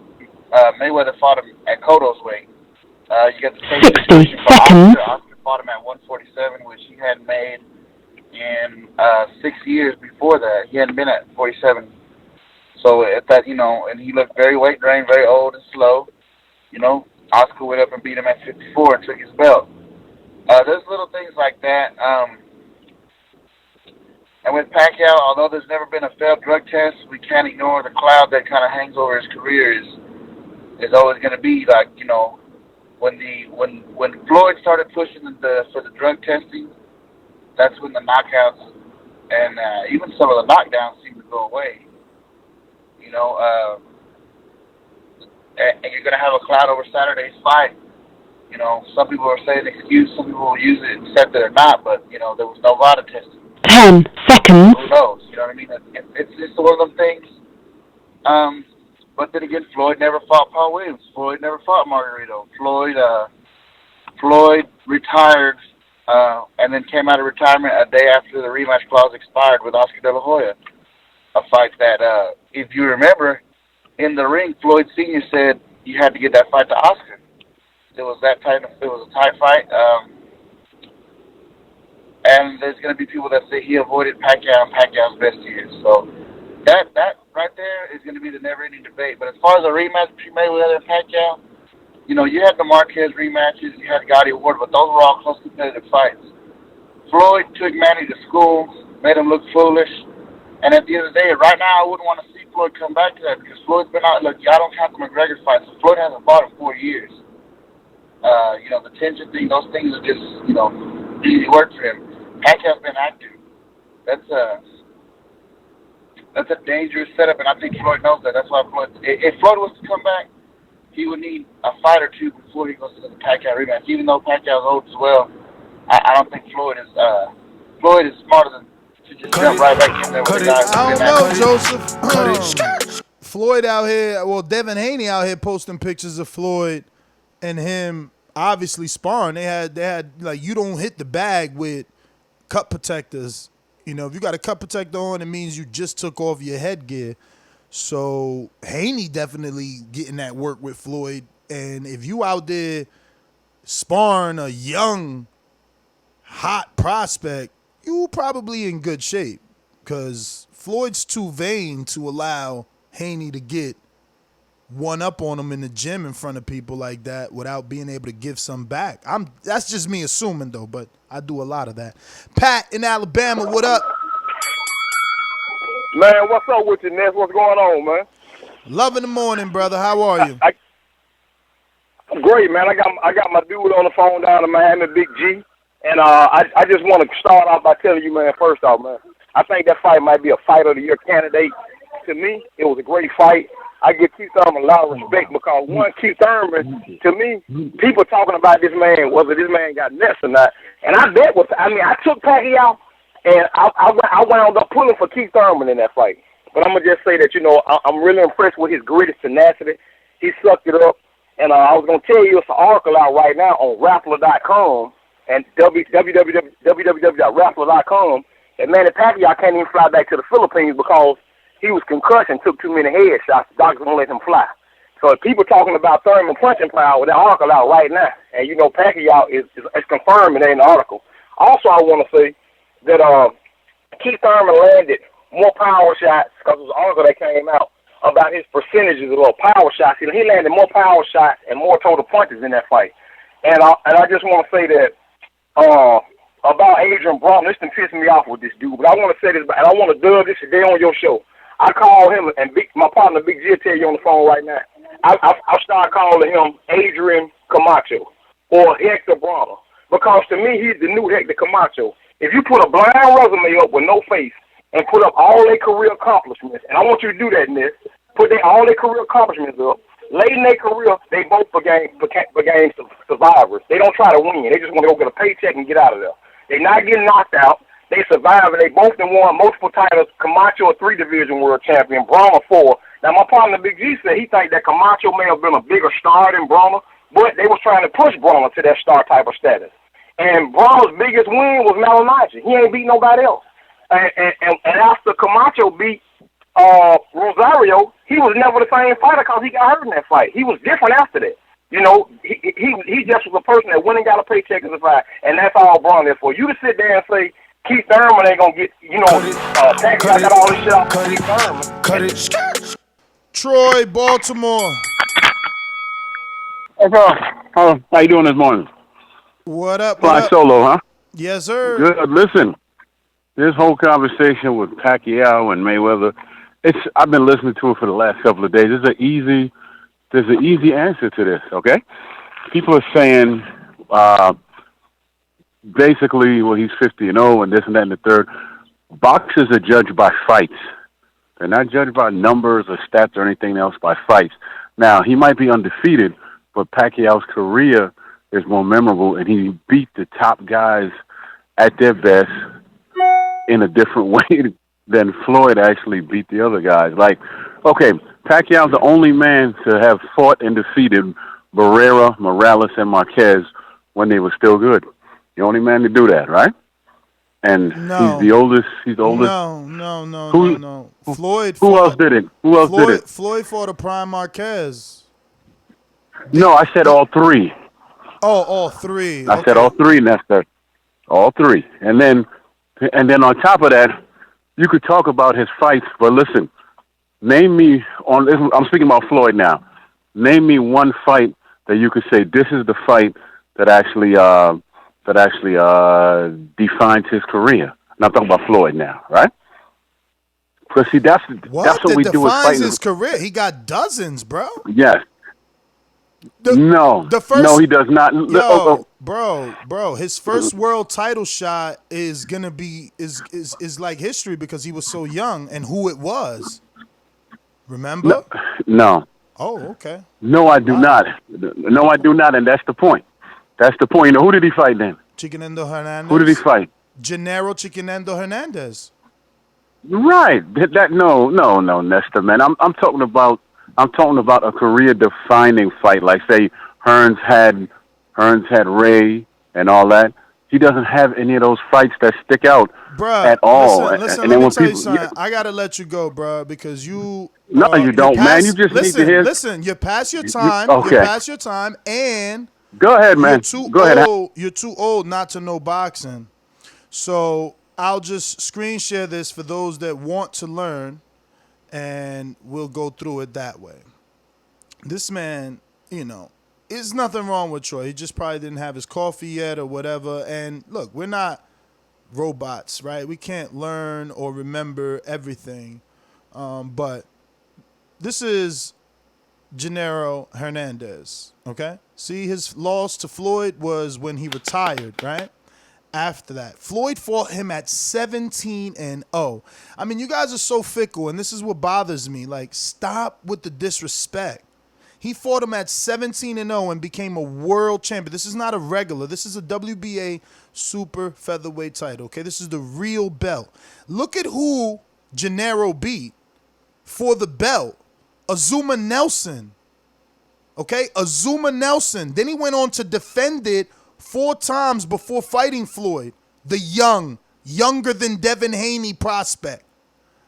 Mayweather fought him at Cotto's weight. You got the same situation for Oscar. Oscar fought him at 147, which he hadn't made in 6 years before that. He hadn't been at 47. So at that, and he looked very weight drained, very old and slow. Oscar went up and beat him at 54 and took his belt. There's little things like that. And with Pacquiao, although there's never been a failed drug test, we can't ignore the cloud that kind of hangs over his career. Is always going to be like, when Floyd started pushing for the drug testing, that's when the knockouts and even some of the knockdowns seem to go away. And you're going to have a cloud over Saturday's fight. Some people are saying excuse, some people will use it and said that or not, but, there was no VADA testing. 10 seconds. Who knows? You know what I mean? It's just one of them things. But then again, Floyd never fought Paul Williams. Floyd never fought Margarito. Floyd retired and then came out of retirement a day after the rematch clause expired with Oscar De La Hoya. A fight that, if you remember, in the ring, Floyd Sr. said you had to get that fight to Oscar. It was that tight. It was a tight fight. And there's going to be people that say he avoided Pacquiao and Pacquiao's best years. So that right there is going to be the never-ending debate. But as far as a rematch between Mayweather and Pacquiao, you had the Marquez rematches, you had Gotti Award, but those were all close competitive fights. Floyd took Manny to school, made him look foolish. And at the end of the day, right now, I wouldn't want to see Floyd come back to that, because Floyd's been out. Look, I don't count the McGregor fight, so Floyd hasn't fought in 4 years. The tension thing, those things are just, easy work for him. Pacquiao's been active. That's a dangerous setup, and I think Floyd knows that. That's why if Floyd was to come back, he would need a fight or 2 before he goes to the Pacquiao rematch. Even though Pacquiao's old as well, I don't think Floyd is smarter than to just jump right back in there with the guys. I don't know, Joseph. Floyd out here, Devin Haney out here posting pictures of Floyd and him obviously sparring. They had like, you don't hit the bag with cut protectors. If you got a cut protector on, it means you just took off your headgear. So Haney definitely getting that work with Floyd. And if you out there sparring a young, hot prospect, you probably in good shape, because Floyd's too vain to allow Haney to get one up on him in the gym in front of people like that without being able to give some back. That's just me assuming though, but I do a lot of that. Pat in Alabama, what up? Man, what's up with you, Ness? What's going on, man? Love in the morning, brother. How are you? I'm great, man. I got my dude on the phone down in Miami, Big G. And I just want to start off by telling you, man, first off, man, I think that fight might be a fight of the year candidate. To me, it was a great fight. I give Keith Thurman a lot of respect, because one, Keith Thurman, to me, people talking about this man, whether this man got nuts or not. And I took Pacquiao, and I wound up pulling for Keith Thurman in that fight. But I'm going to just say that, I'm really impressed with his gritty tenacity. He sucked it up. And I was going to tell you, it's an article out right now on Rappler.com. and www.wrestler.com that Manny Pacquiao can't even fly back to the Philippines because he was concussion, took too many headshots. The doctors won't let him fly. So if people talking about Thurman punching power, that article out right now, and you know Pacquiao is confirmed in the article. Also, I want to say that Keith Thurman landed more power shots because it was an article that came out about his percentages of power shots. You know, he landed more power shots and more total punches in that fight. And I just want to say that about Adrian Broner, this done pissed me off with this dude, but I want to say this, and I want to dub this today on your show. I call him, and my partner Big G will tell you on the phone right now. I start calling him Adrian Camacho or Hector Broner because to me he's the new Hector Camacho. If you put a blind resume up with no face and put up all their career accomplishments, and I want you to do that, Nick, put all their career accomplishments up. Late in their career, they both became survivors. They don't try to win. They just want to go get a paycheck and get out of there. They're not getting knocked out. They survive, and they both have won multiple titles. Camacho, a 3-division world champion, Broner 4. Now, my partner Big G said he think that Camacho may have been a bigger star than Broner, but they was trying to push Broner to that star type of status. And Broner's biggest win was Malinaja. He ain't beat nobody else. And after Camacho beat Rosario, he was never the same fighter because he got hurt in that fight. He was different after that. You know, he just was a person that went and got a paycheck as a fight, and that's all Broner is for. You to sit there and say Keith Thurman ain't gonna get, you know, Pacquiao got all this shit off Keith Thurman. Cut it. Troy, Baltimore. Hey, bro. How you doing this morning? What up? Fly solo, huh? Yes, sir. Good. Listen, this whole conversation with Pacquiao and Mayweather, I've been listening to it for the last couple of days. There's an easy answer to this, okay? People are saying, basically, well, he's 50-0 and this and that and the third. Boxers are judged by fights. They're not judged by numbers or stats or anything else, by fights. Now, he might be undefeated, but Pacquiao's career is more memorable, and he beat the top guys at their best in a different way than Floyd actually beat the other guys. Like, okay, Pacquiao's the only man to have fought and defeated Barrera, Morales, and Marquez when they were still good. The only man to do that, right? And he's the oldest. He's the oldest. No. Floyd. Who else did it? Did it? Floyd fought a prime Marquez. No, I said all three. Oh, all three. I said all three, Nestor. All three. And then on top of that, you could talk about his fights, but listen, name me I'm speaking about Floyd now. Name me one fight that you could say this is the fight that actually defines his career. Not talking about Floyd now, right? Because see, that's what we do with fighting. His career. He got dozens, bro. Yes. No, he does not. Yo, bro, his first world title shot is gonna be is like history because he was so young and who it was. Remember? No. Oh, okay. No, I do not. No, I do not, and that's the point. That's the point. You know, who did he fight then? Chiquinendo Hernandez. Who did he fight? Gennaro Chiquinendo Hernandez. Right. No, Nestor, man. I'm talking about a career-defining fight, like say Hearns had Ray and all that. He doesn't have any of those fights that stick out at all. Listen, let me tell you something. I gotta let you go, bro, because you. No, you don't, man. You just need to hear. Listen, you're past your time. Okay. You're past your time, and go ahead, man. You're too old not to know boxing. So I'll just screen share this for those that want to learn, and we'll go through it that way. This man, you know, there's nothing wrong with Troy. He just probably didn't have his coffee yet or whatever. And look, we're not robots, right? We can't learn or remember everything. But this is Gennaro Hernandez, okay? See, his loss to Floyd was when he retired, right? After that, Floyd fought him at 17-0. I mean, you guys are so fickle, and this is what bothers me. Like, stop with the disrespect. He fought him at 17-0 and became a world champion. This is not a regular. This is a WBA super featherweight title, okay? This is the real belt. Look at who Gennaro beat for the belt. Azuma Nelson, okay? Azuma Nelson. Then he went on to defend it 4 times before fighting Floyd. The younger than Devin Haney prospect.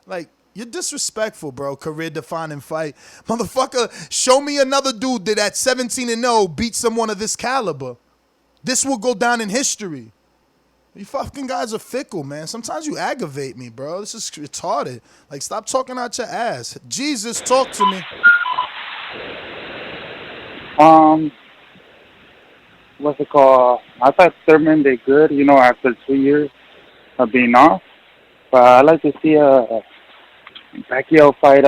Like, you're disrespectful, bro. Career-defining fight. Motherfucker, show me another dude that at 17-0 beat someone of this caliber. This will go down in history. You fucking guys are fickle, man. Sometimes you aggravate me, bro. This is retarded. Like, stop talking out your ass. Jesus, talk to me. What's it called? I thought Thurman did good, after 2 years of being off. But I'd like to see Pacquiao fight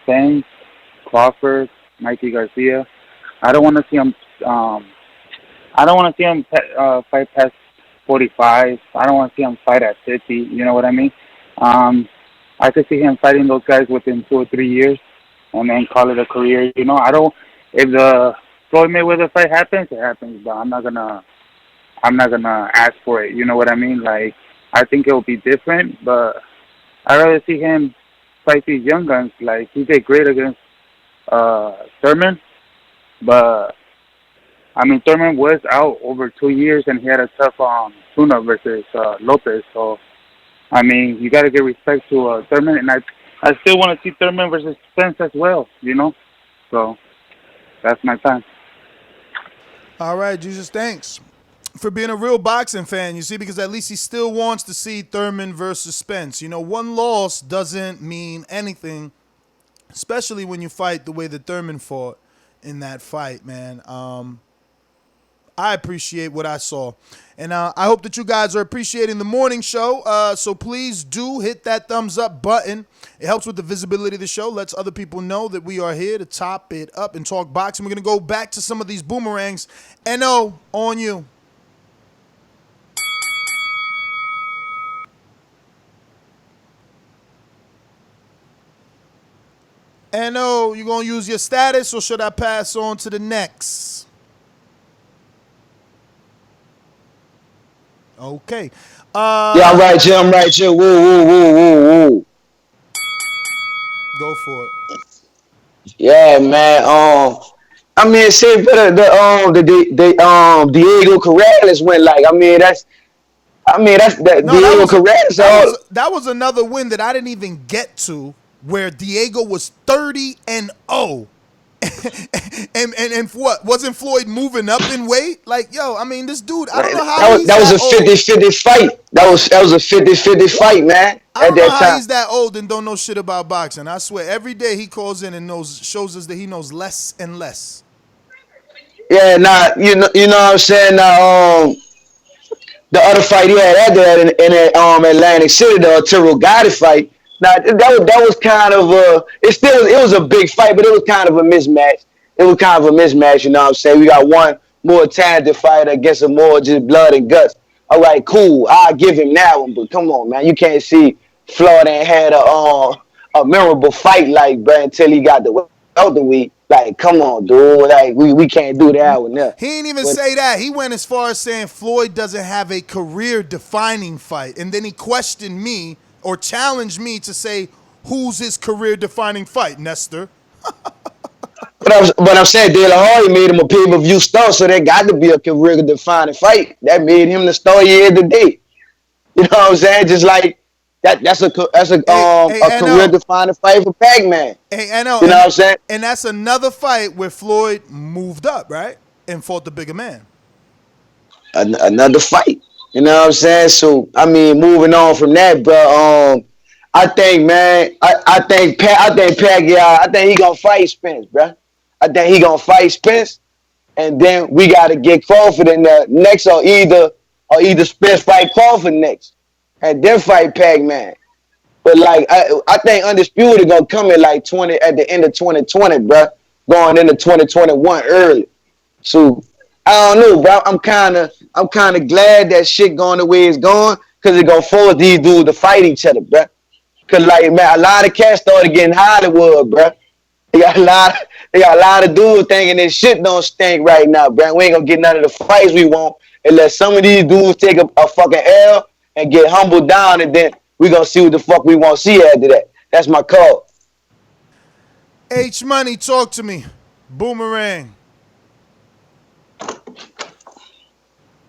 Spence, Crawford, Mikey Garcia. I don't want to see him. I don't want to see him fight past 45. I don't want to see him fight at 50. You know what I mean? I could see him fighting those guys within 2 or 3 years, and then call it a career. I don't. If the Floyd Mayweather fight happens, it happens. But I'm not gonna ask for it. You know what I mean? Like, I think it'll be different, but I'd rather see him fight these young guns. Like, he did great against Thurman, but I mean, Thurman was out over 2 years, and he had a tough tune-up versus Lopez. So, I mean, you got to give respect to Thurman, and I still want to see Thurman versus Spence as well, So, that's my time. All right, Jesus, thanks for being a real boxing fan, you see, because at least he still wants to see Thurman versus Spence. One loss doesn't mean anything, especially when you fight the way that Thurman fought in that fight, man. I appreciate what I saw. And I hope that you guys are appreciating the morning show. So please do hit that thumbs up button. It helps with the visibility of the show. Lets other people know that we are here to top it up and talk boxing. We're going to go back to some of these boomerangs. N.O., on you. N.O., you going to use your status or should I pass on to the next? Okay. Yeah, I'm right here. Woo. Go for it. Yeah, man. I mean, see, but the Diego Corrales went like. That's that No, Diego Corrales. That was another win that I didn't even get to, where Diego was 30-0. and what wasn't Floyd moving up in weight? Like, yo, I mean, this dude, I don't know how that was a 50-50 fight. That was a 50-50 fight, man. I don't know how he's that old and don't know shit about boxing. I swear, every day he calls in and shows us that he knows less and less. Yeah, you know what I'm saying. The other fight he had out there in Atlantic City, the Arturo Gotti fight. Now that was kind of it was a big fight, but it was kind of a mismatch. You know what I'm saying? We got one more talented fighter against a more just blood and guts. All right, cool. I'll give him that one, but come on, man. You can't see Floyd ain't had a memorable fight like, bro, until he got the welterweight. Like, come on, dude. Like, we can't do that one there. He didn't even say that. He went as far as saying Floyd doesn't have a career-defining fight. And then he questioned me or challenged me to say, who's his career-defining fight, Nestor? But I'm saying De La Hoya made him a pay-per-view star, so that got to be a career-defining fight. That made him the star he is today. You know what I'm saying? Just like that's a career-defining fight for Pac-Man. Hey, I know. You know what I'm saying? And that's another fight where Floyd moved up, right, and fought the bigger man. Another fight. You know what I'm saying? So I mean, moving on from that, bro. I think, man. I think Pacquiao. I think he gonna fight Spence, bro. I think he gonna fight Spence, and then we gotta get Crawford in the next, or either Spence fight Crawford next, and then fight Pac-Man. But like, I think Undisputed gonna come in like 20 at the end of 2020, bro. Going into 2021 early. So I don't know, bro. I'm kind of glad that shit going the way it's going, because it gonna force these dudes to fight each other, bro. Cause like, man, a lot of cats started getting Hollywood, bro. They got a lot of dudes thinking this shit don't stink right now, bro. We ain't gonna get none of the fights we want unless some of these dudes take a fucking L and get humbled down, and then we gonna see what the fuck we want to see after that. That's my call. H Money, talk to me. Boomerang.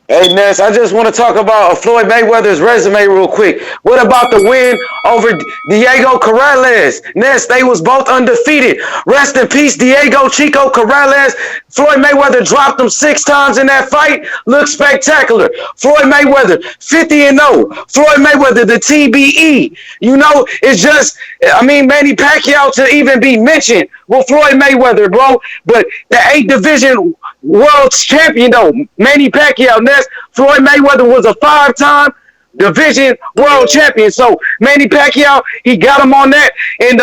Hey Ness, I just want to talk about Floyd Mayweather's resume real quick. What about the win over Diego Corrales? Ness, they was both undefeated. Rest in peace, Diego Chico Corrales. Floyd Mayweather dropped him 6 times in that fight. Looks spectacular. Floyd Mayweather, 50-0. Floyd Mayweather, the TBE. You know, it's just, I mean, Manny Pacquiao to even be mentioned with Floyd Mayweather, bro. But the 8 division world champion, though, Manny Pacquiao. Next, Floyd Mayweather was a 5-time division world champion. So Manny Pacquiao, he got him on that. And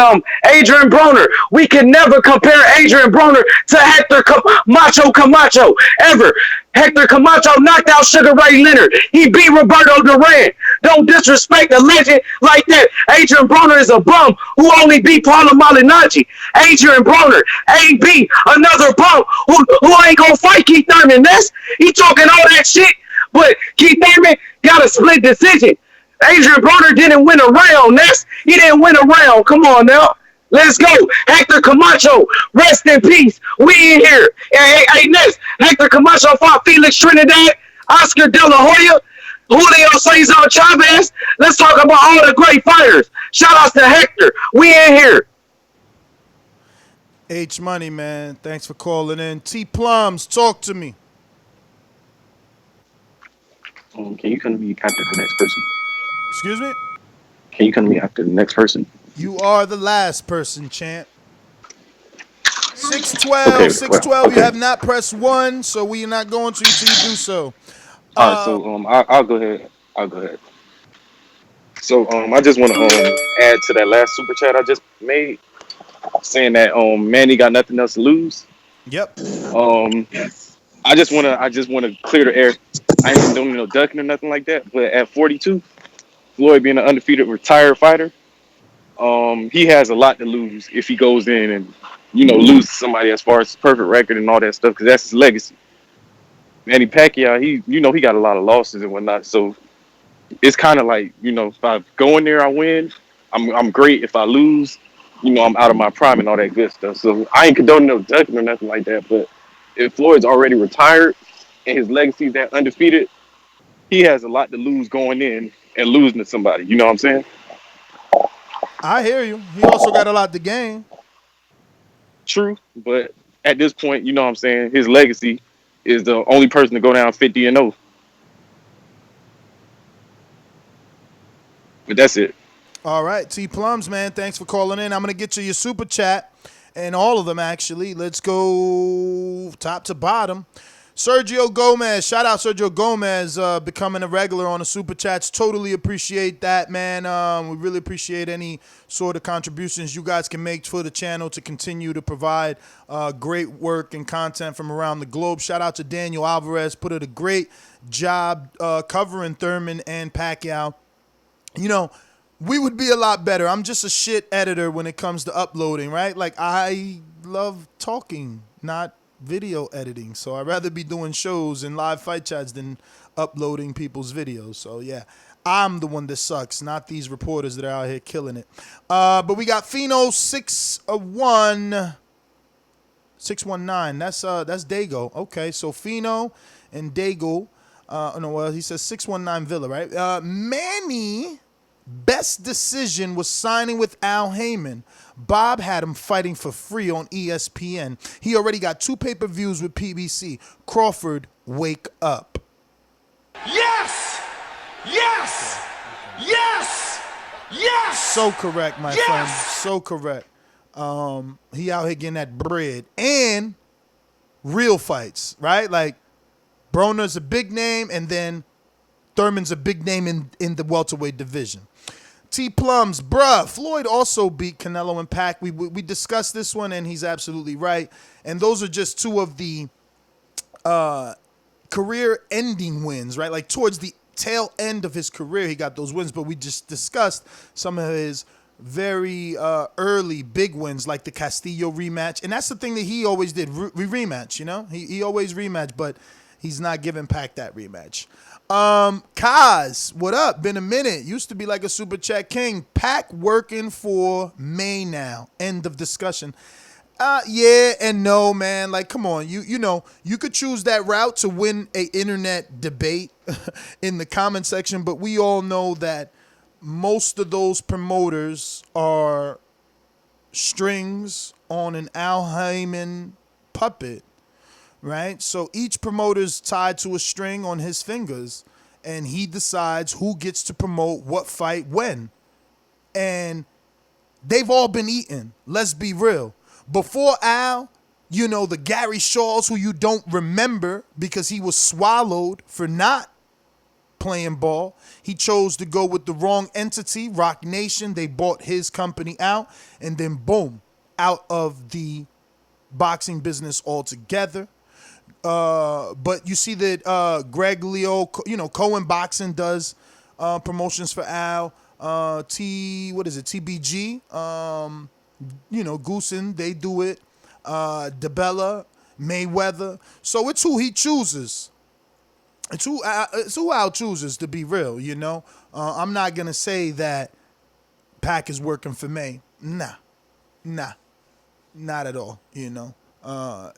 Adrian Broner, we can never compare Adrian Broner to Hector Camacho ever. Hector Camacho knocked out Sugar Ray Leonard. He beat Roberto Duran. Don't disrespect a legend like that. Adrian Broner is a bum who only beat Paulo Malignaggi. Adrian Broner ain't beat another bum who ain't gonna fight Keith Thurman. He talking all that shit, but Keith Thurman got a split decision. Adrian Broner didn't win a round. He didn't win a round. Come on now. Let's go. Hector Camacho, rest in peace. We in here. Hey, Ness, Hector Camacho fought Felix Trinidad, Oscar De La Hoya, Julio Cesar Chavez. Let's talk about all the great fighters. Shout outs to Hector. We in here. H Money, man. Thanks for calling in. T Plums, talk to me. Can you come to me after the next person? Excuse me? Can you come to me after the next person? You are the last person, champ. 612, Okay, 612. okay. You have not pressed 1, so we are not going to until you do so. All right, so I'll go ahead. I'll go ahead. So I just want to add to that last super chat I just made, saying that Manny got nothing else to lose. Yep. I just wanna clear the air. I ain't doing no ducking or nothing like that. But at 42, Floyd being an undefeated retired fighter, he has a lot to lose if he goes in and loses somebody as far as perfect record and all that stuff, because that's his legacy. Manny Pacquiao, he got a lot of losses and whatnot, so it's kind of like, if I go in there, I win. I'm great. If I lose, I'm out of my prime and all that good stuff. So I ain't condoning no ducking or nothing like that. But if Floyd's already retired and his legacy is that undefeated, he has a lot to lose going in and losing to somebody. You know what I'm saying? I hear you. He also got a lot to gain. True, but at this point, you know what I'm saying, his legacy is the only person to go down 50-0. But that's it. All right, T Plums, man, thanks for calling in. I'm going to get you your super chat, and all of them, actually. Let's go top to bottom. Sergio Gomez, shout out Sergio Gomez, becoming a regular on the super chats. Totally appreciate that, man. We really appreciate any sort of contributions you guys can make for the channel to continue to provide great work and content from around the globe. Shout out to Daniel Alvarez, put in a great job covering Thurman and Pacquiao. We would be a lot better. I'm just a shit editor when it comes to uploading, right? Like, I love talking, not video editing. So I'd rather be doing shows and live fight chats than uploading people's videos. So, yeah, I'm the one that sucks, not these reporters that are out here killing it. But we got Pheno 619. That's Dago. Okay, so Pheno and Dago. He says 619 Villa, right? Manny... best decision was signing with Al Heyman. Bob had him fighting for free on ESPN. He already got 2 pay-per-views with PBC. Crawford, wake up. Yes! Yes! Yes! Yes! So correct, my friend. So correct. He out here getting that bread. And real fights, right? Like, Broner's a big name, and then Thurman's a big name in the welterweight division. T Plums, bruh, Floyd also beat Canelo and Pac. We discussed this one, and he's absolutely right. And those are just 2 of the career-ending wins, right? Like, towards the tail end of his career, he got those wins. But we just discussed some of his very early big wins, like the Castillo rematch. And that's the thing that he always did, rematch, He always rematch, but he's not giving Pac that rematch. Kaz, what up? Been a minute. Used to be like a super chat king. Pac working for May now. End of discussion. Yeah and no, man. Like, come on, you know, you could choose that route to win a internet debate in the comment section, but we all know that most of those promoters are strings on an Al Heyman puppet, right? So each promoter's tied to a string on his fingers, and he decides who gets to promote what fight when. And they've all been eaten. Let's be real. Before Al, you know, the Gary Shaws, who you don't remember because he was swallowed for not playing ball. He chose to go with the wrong entity, Rock Nation. They bought his company out, and then boom, out of the boxing business altogether. But you see that Greg Leo, you know, Cohen Boxing does promotions for Al. TBG, you know, Goosen, they do it. DeBella, Mayweather. So it's who he chooses. It's who Al chooses, to be real, you know. I'm not going to say that Pac is working for May. Nah, not at all, you know.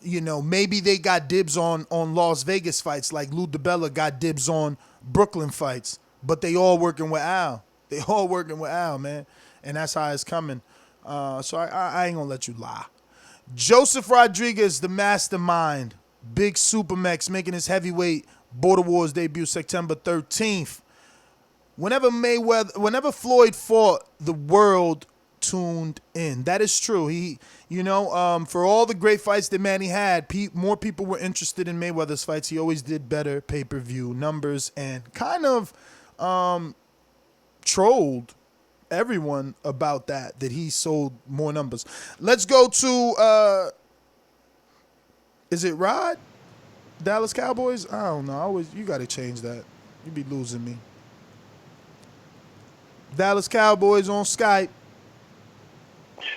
You know, maybe they got dibs on Las Vegas fights like Lou DiBella got dibs on Brooklyn fights, but they all working with Al. They all working with Al, man, and that's how it's coming. So I ain't gonna let you lie. Joseph Rodriguez, the mastermind, Big Supermax, making his heavyweight Border Wars debut September 13th. Whenever Floyd fought, the world tuned in. That is true. He, you know, for all the great fights that Manny had, more people were interested in Mayweather's fights. He always did better pay-per-view numbers and kind of trolled everyone about that he sold more numbers. Let's go to is it Rod? Dallas Cowboys? I don't know. You got to change that. You be losing me. Dallas Cowboys on Skype.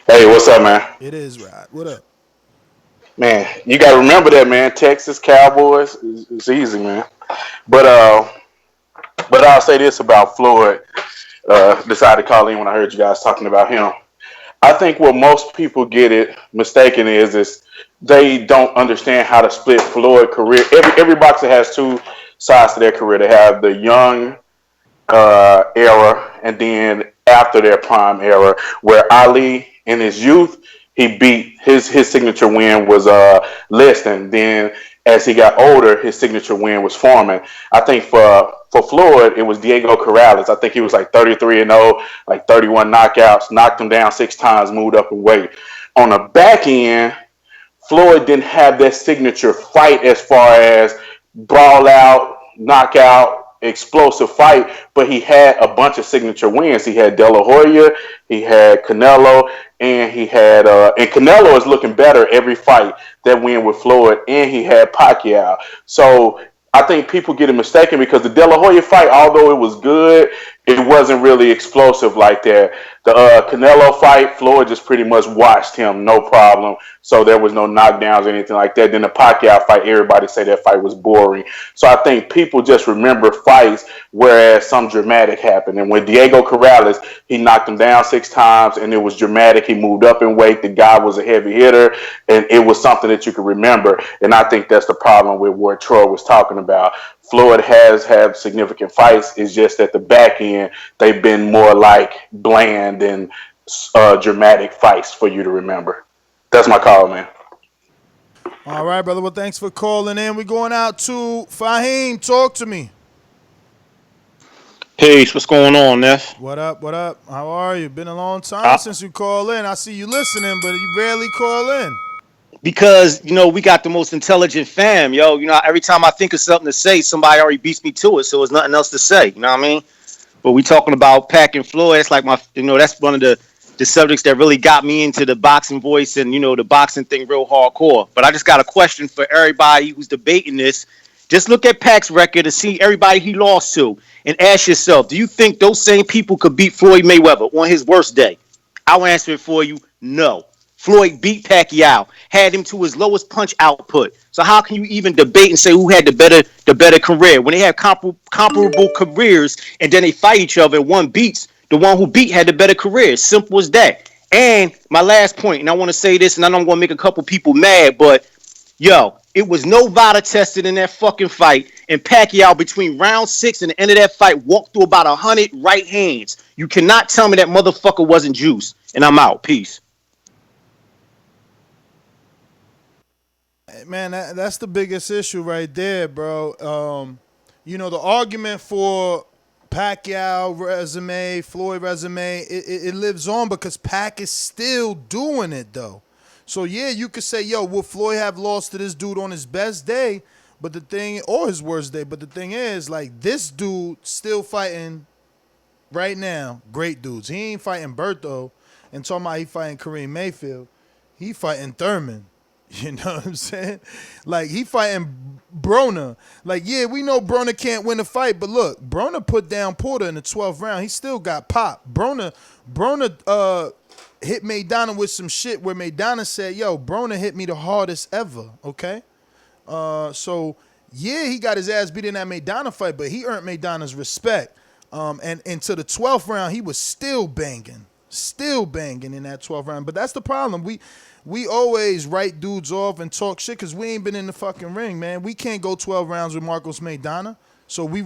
Hey, what's up, man? It is Rod. What up? Man, you got to remember that, man. Texas Cowboys, it's easy, man. But I'll say this about Floyd. Decided to call in when I heard you guys talking about him. I think what most people get it mistaken is they don't understand how to split Floyd career. Every boxer has two sides to their career. They have the young era, and then after their prime era, where Ali in his youth, he beat his signature win was Liston. Then as he got older, his signature win was Foreman. I think for Floyd, it was Diego Corrales. I think he was like 33-0, like 31 knockouts, knocked him down 6 times, moved up in weight. On the back end, Floyd didn't have that signature fight as far as brawl out, knockout, explosive fight, but he had a bunch of signature wins. He had De La Hoya, he had Canelo, and he had and Canelo is looking better every fight that win with Floyd, and he had Pacquiao. So I think people get it mistaken because the De La Hoya fight, although it was good, it wasn't really explosive like that. The Canelo fight, Floyd just pretty much watched him, no problem. So there was no knockdowns or anything like that. Then the Pacquiao fight, everybody say that fight was boring. So I think people just remember fights whereas some dramatic happened. And when Diego Corrales, he knocked him down 6 times and it was dramatic. He moved up in weight. The guy was a heavy hitter and it was something that you could remember. And I think that's the problem with what Troy was talking about. Floyd has had significant fights. It's just at the back end, they've been more like bland and dramatic fights for you to remember. That's my call, man. All right, brother. Well, thanks for calling in. We're going out to Fahim. Talk to me. Peace. What's going on, Neff? What up? What up? How are you? Been a long time since you call in. I see you listening, but you rarely call in. Because, you know, we got the most intelligent fam, yo. You know, every time I think of something to say, somebody already beats me to it, so there's nothing else to say. You know what I mean? But we talking about Pac and Floyd. It's like that's one of the subjects that really got me into the boxing voice and, you know, the boxing thing real hardcore. But I just got a question for everybody who's debating this. Just look at Pac's record and see everybody he lost to and ask yourself, do you think those same people could beat Floyd Mayweather on his worst day? I'll answer it for you. No. Floyd beat Pacquiao, had him to his lowest punch output. So how can you even debate and say who had the better career when they have comparable careers and then they fight each other and one beats the one who beat had the better career? Simple as that. And my last point, and I want to say this, and I know I'm going to make a couple people mad, but yo, it was no VADA tested in that fucking fight, and Pacquiao between round 6 and the end of that fight walked through about 100 right hands. You cannot tell me that motherfucker wasn't juice. And I'm out. Peace. Man, that's the biggest issue right there, bro. The argument for Pacquiao resume, Floyd resume, it lives on because Pac is still doing it, though. So, yeah, you could say, yo, will Floyd have lost to this dude on his best day, or his worst day? But the thing is, like, this dude still fighting right now, great dudes. He ain't fighting Berto and talking about he fighting Kareem Mayfield. He fighting Thurman. You know what I'm saying? Like, he fighting Broner. Like, yeah, we know Broner can't win a fight, but look, Broner put down Porter in the 12th round. He still got popped. Broner hit Maidana with some shit where Maidana said, yo, Broner hit me the hardest ever, okay? So, yeah, he got his ass beat in that Maidana fight, but he earned Maidana's respect. And to the 12th round, he was still banging in that 12th round. But that's the problem. We always write dudes off and talk shit because we ain't been in the fucking ring, man. We can't go 12 rounds with Marcos Maidana. So we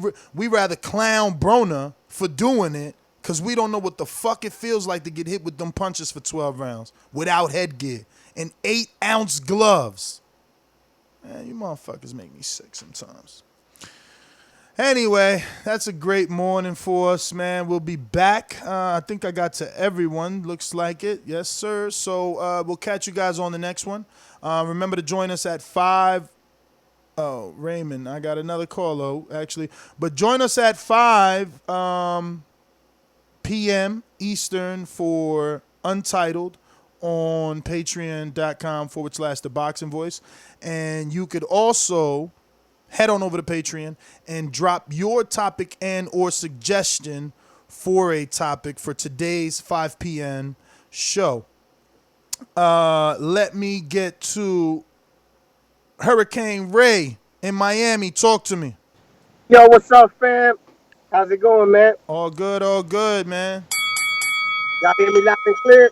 rather clown Broner for doing it because we don't know what the fuck it feels like to get hit with them punches for 12 rounds without headgear and 8-ounce gloves. Man, you motherfuckers make me sick sometimes. Anyway, that's a great morning for us, man. We'll be back. I think I got to everyone. Looks like it. Yes, sir. So we'll catch you guys on the next one. Remember to join us at 5. Oh, Raymond, I got another call, actually. But join us at 5 p.m. Eastern for Untitled on patreon.com/ThaBoxingVoice. And you could also head on over to Patreon and drop your topic and or suggestion for a topic for today's 5 p.m. show. Let me get to Hurricane Ray in Miami. Talk to me. Yo, what's up, fam? How's it going, man? All good, man. Y'all hear me loud and clear?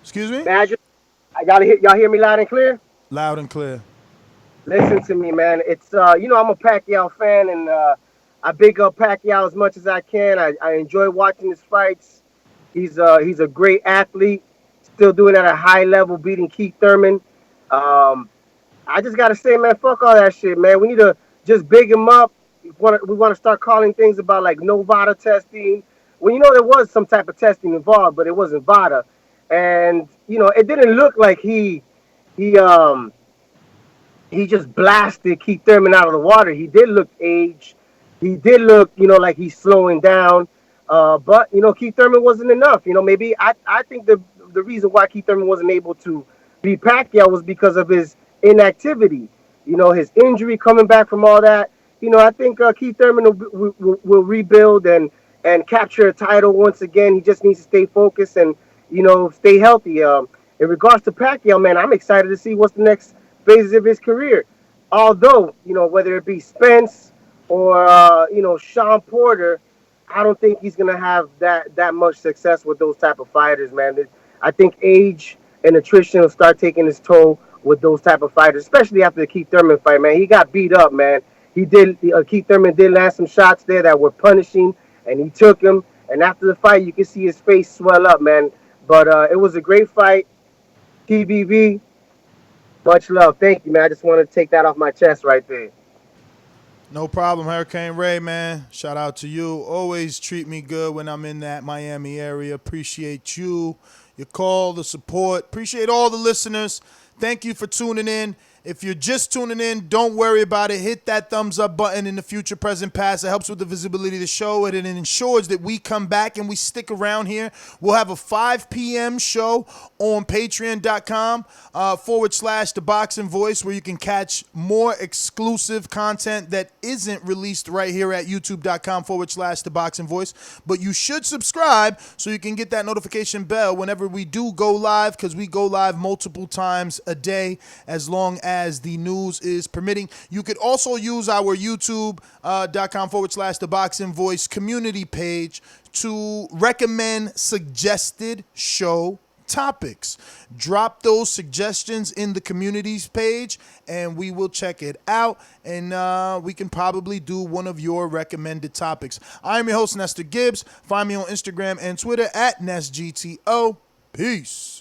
Excuse me? Man, y'all hear me loud and clear? Loud and clear. Listen to me, man. It's I'm a Pacquiao fan, and I big up Pacquiao as much as I can. I enjoy watching his fights. He's a great athlete, still doing it at a high level, beating Keith Thurman. I just gotta say, man, fuck all that shit, man. We need to just big him up. We want to start calling things about like no VADA testing. Well, there was some type of testing involved, but it wasn't VADA, and it didn't look like he just blasted Keith Thurman out of the water. He did look aged. He did look, like he's slowing down. But Keith Thurman wasn't enough. Maybe I think the reason why Keith Thurman wasn't able to beat Pacquiao was because of his inactivity. His injury coming back from all that. I think Keith Thurman will rebuild and capture a title once again. He just needs to stay focused and stay healthy. In regards to Pacquiao, man, I'm excited to see what's the next phases of his career. Although, whether it be Spence or Sean Porter, I don't think he's gonna have that much success with those type of fighters, man. I think age and attrition will start taking its toll with those type of fighters, especially after the Keith Thurman fight, man. He got beat up, man. Keith Thurman did land some shots there that were punishing, and he took him. And after the fight, you can see his face swell up, man. But it was a great fight. TBV. Much love. Thank you, man. I just wanted to take that off my chest right there. No problem, Hurricane Ray, man. Shout out to you. Always treat me good when I'm in that Miami area. Appreciate you, your call, the support. Appreciate all the listeners. Thank you for tuning in. If you're just tuning in, don't worry about it. Hit that thumbs up button in the future, present, past. It helps with the visibility of the show, and it ensures that we come back and we stick around here. We'll have a 5 p.m. show on patreon.com /ThaBoxingVoice, where you can catch more exclusive content that isn't released right here at youtube.com /ThaBoxingVoice. But you should subscribe so you can get that notification bell whenever we do go live, because we go live multiple times a day as long as as the news is permitting. You could also use our youtube.com/ThaBoxingVoice community page to recommend suggested show topics. Drop those suggestions in the communities page and we will check it out, and we can probably do one of your recommended topics. I'm your host, Nestor Gibbs. Find me on Instagram and Twitter at NestGTO. Peace.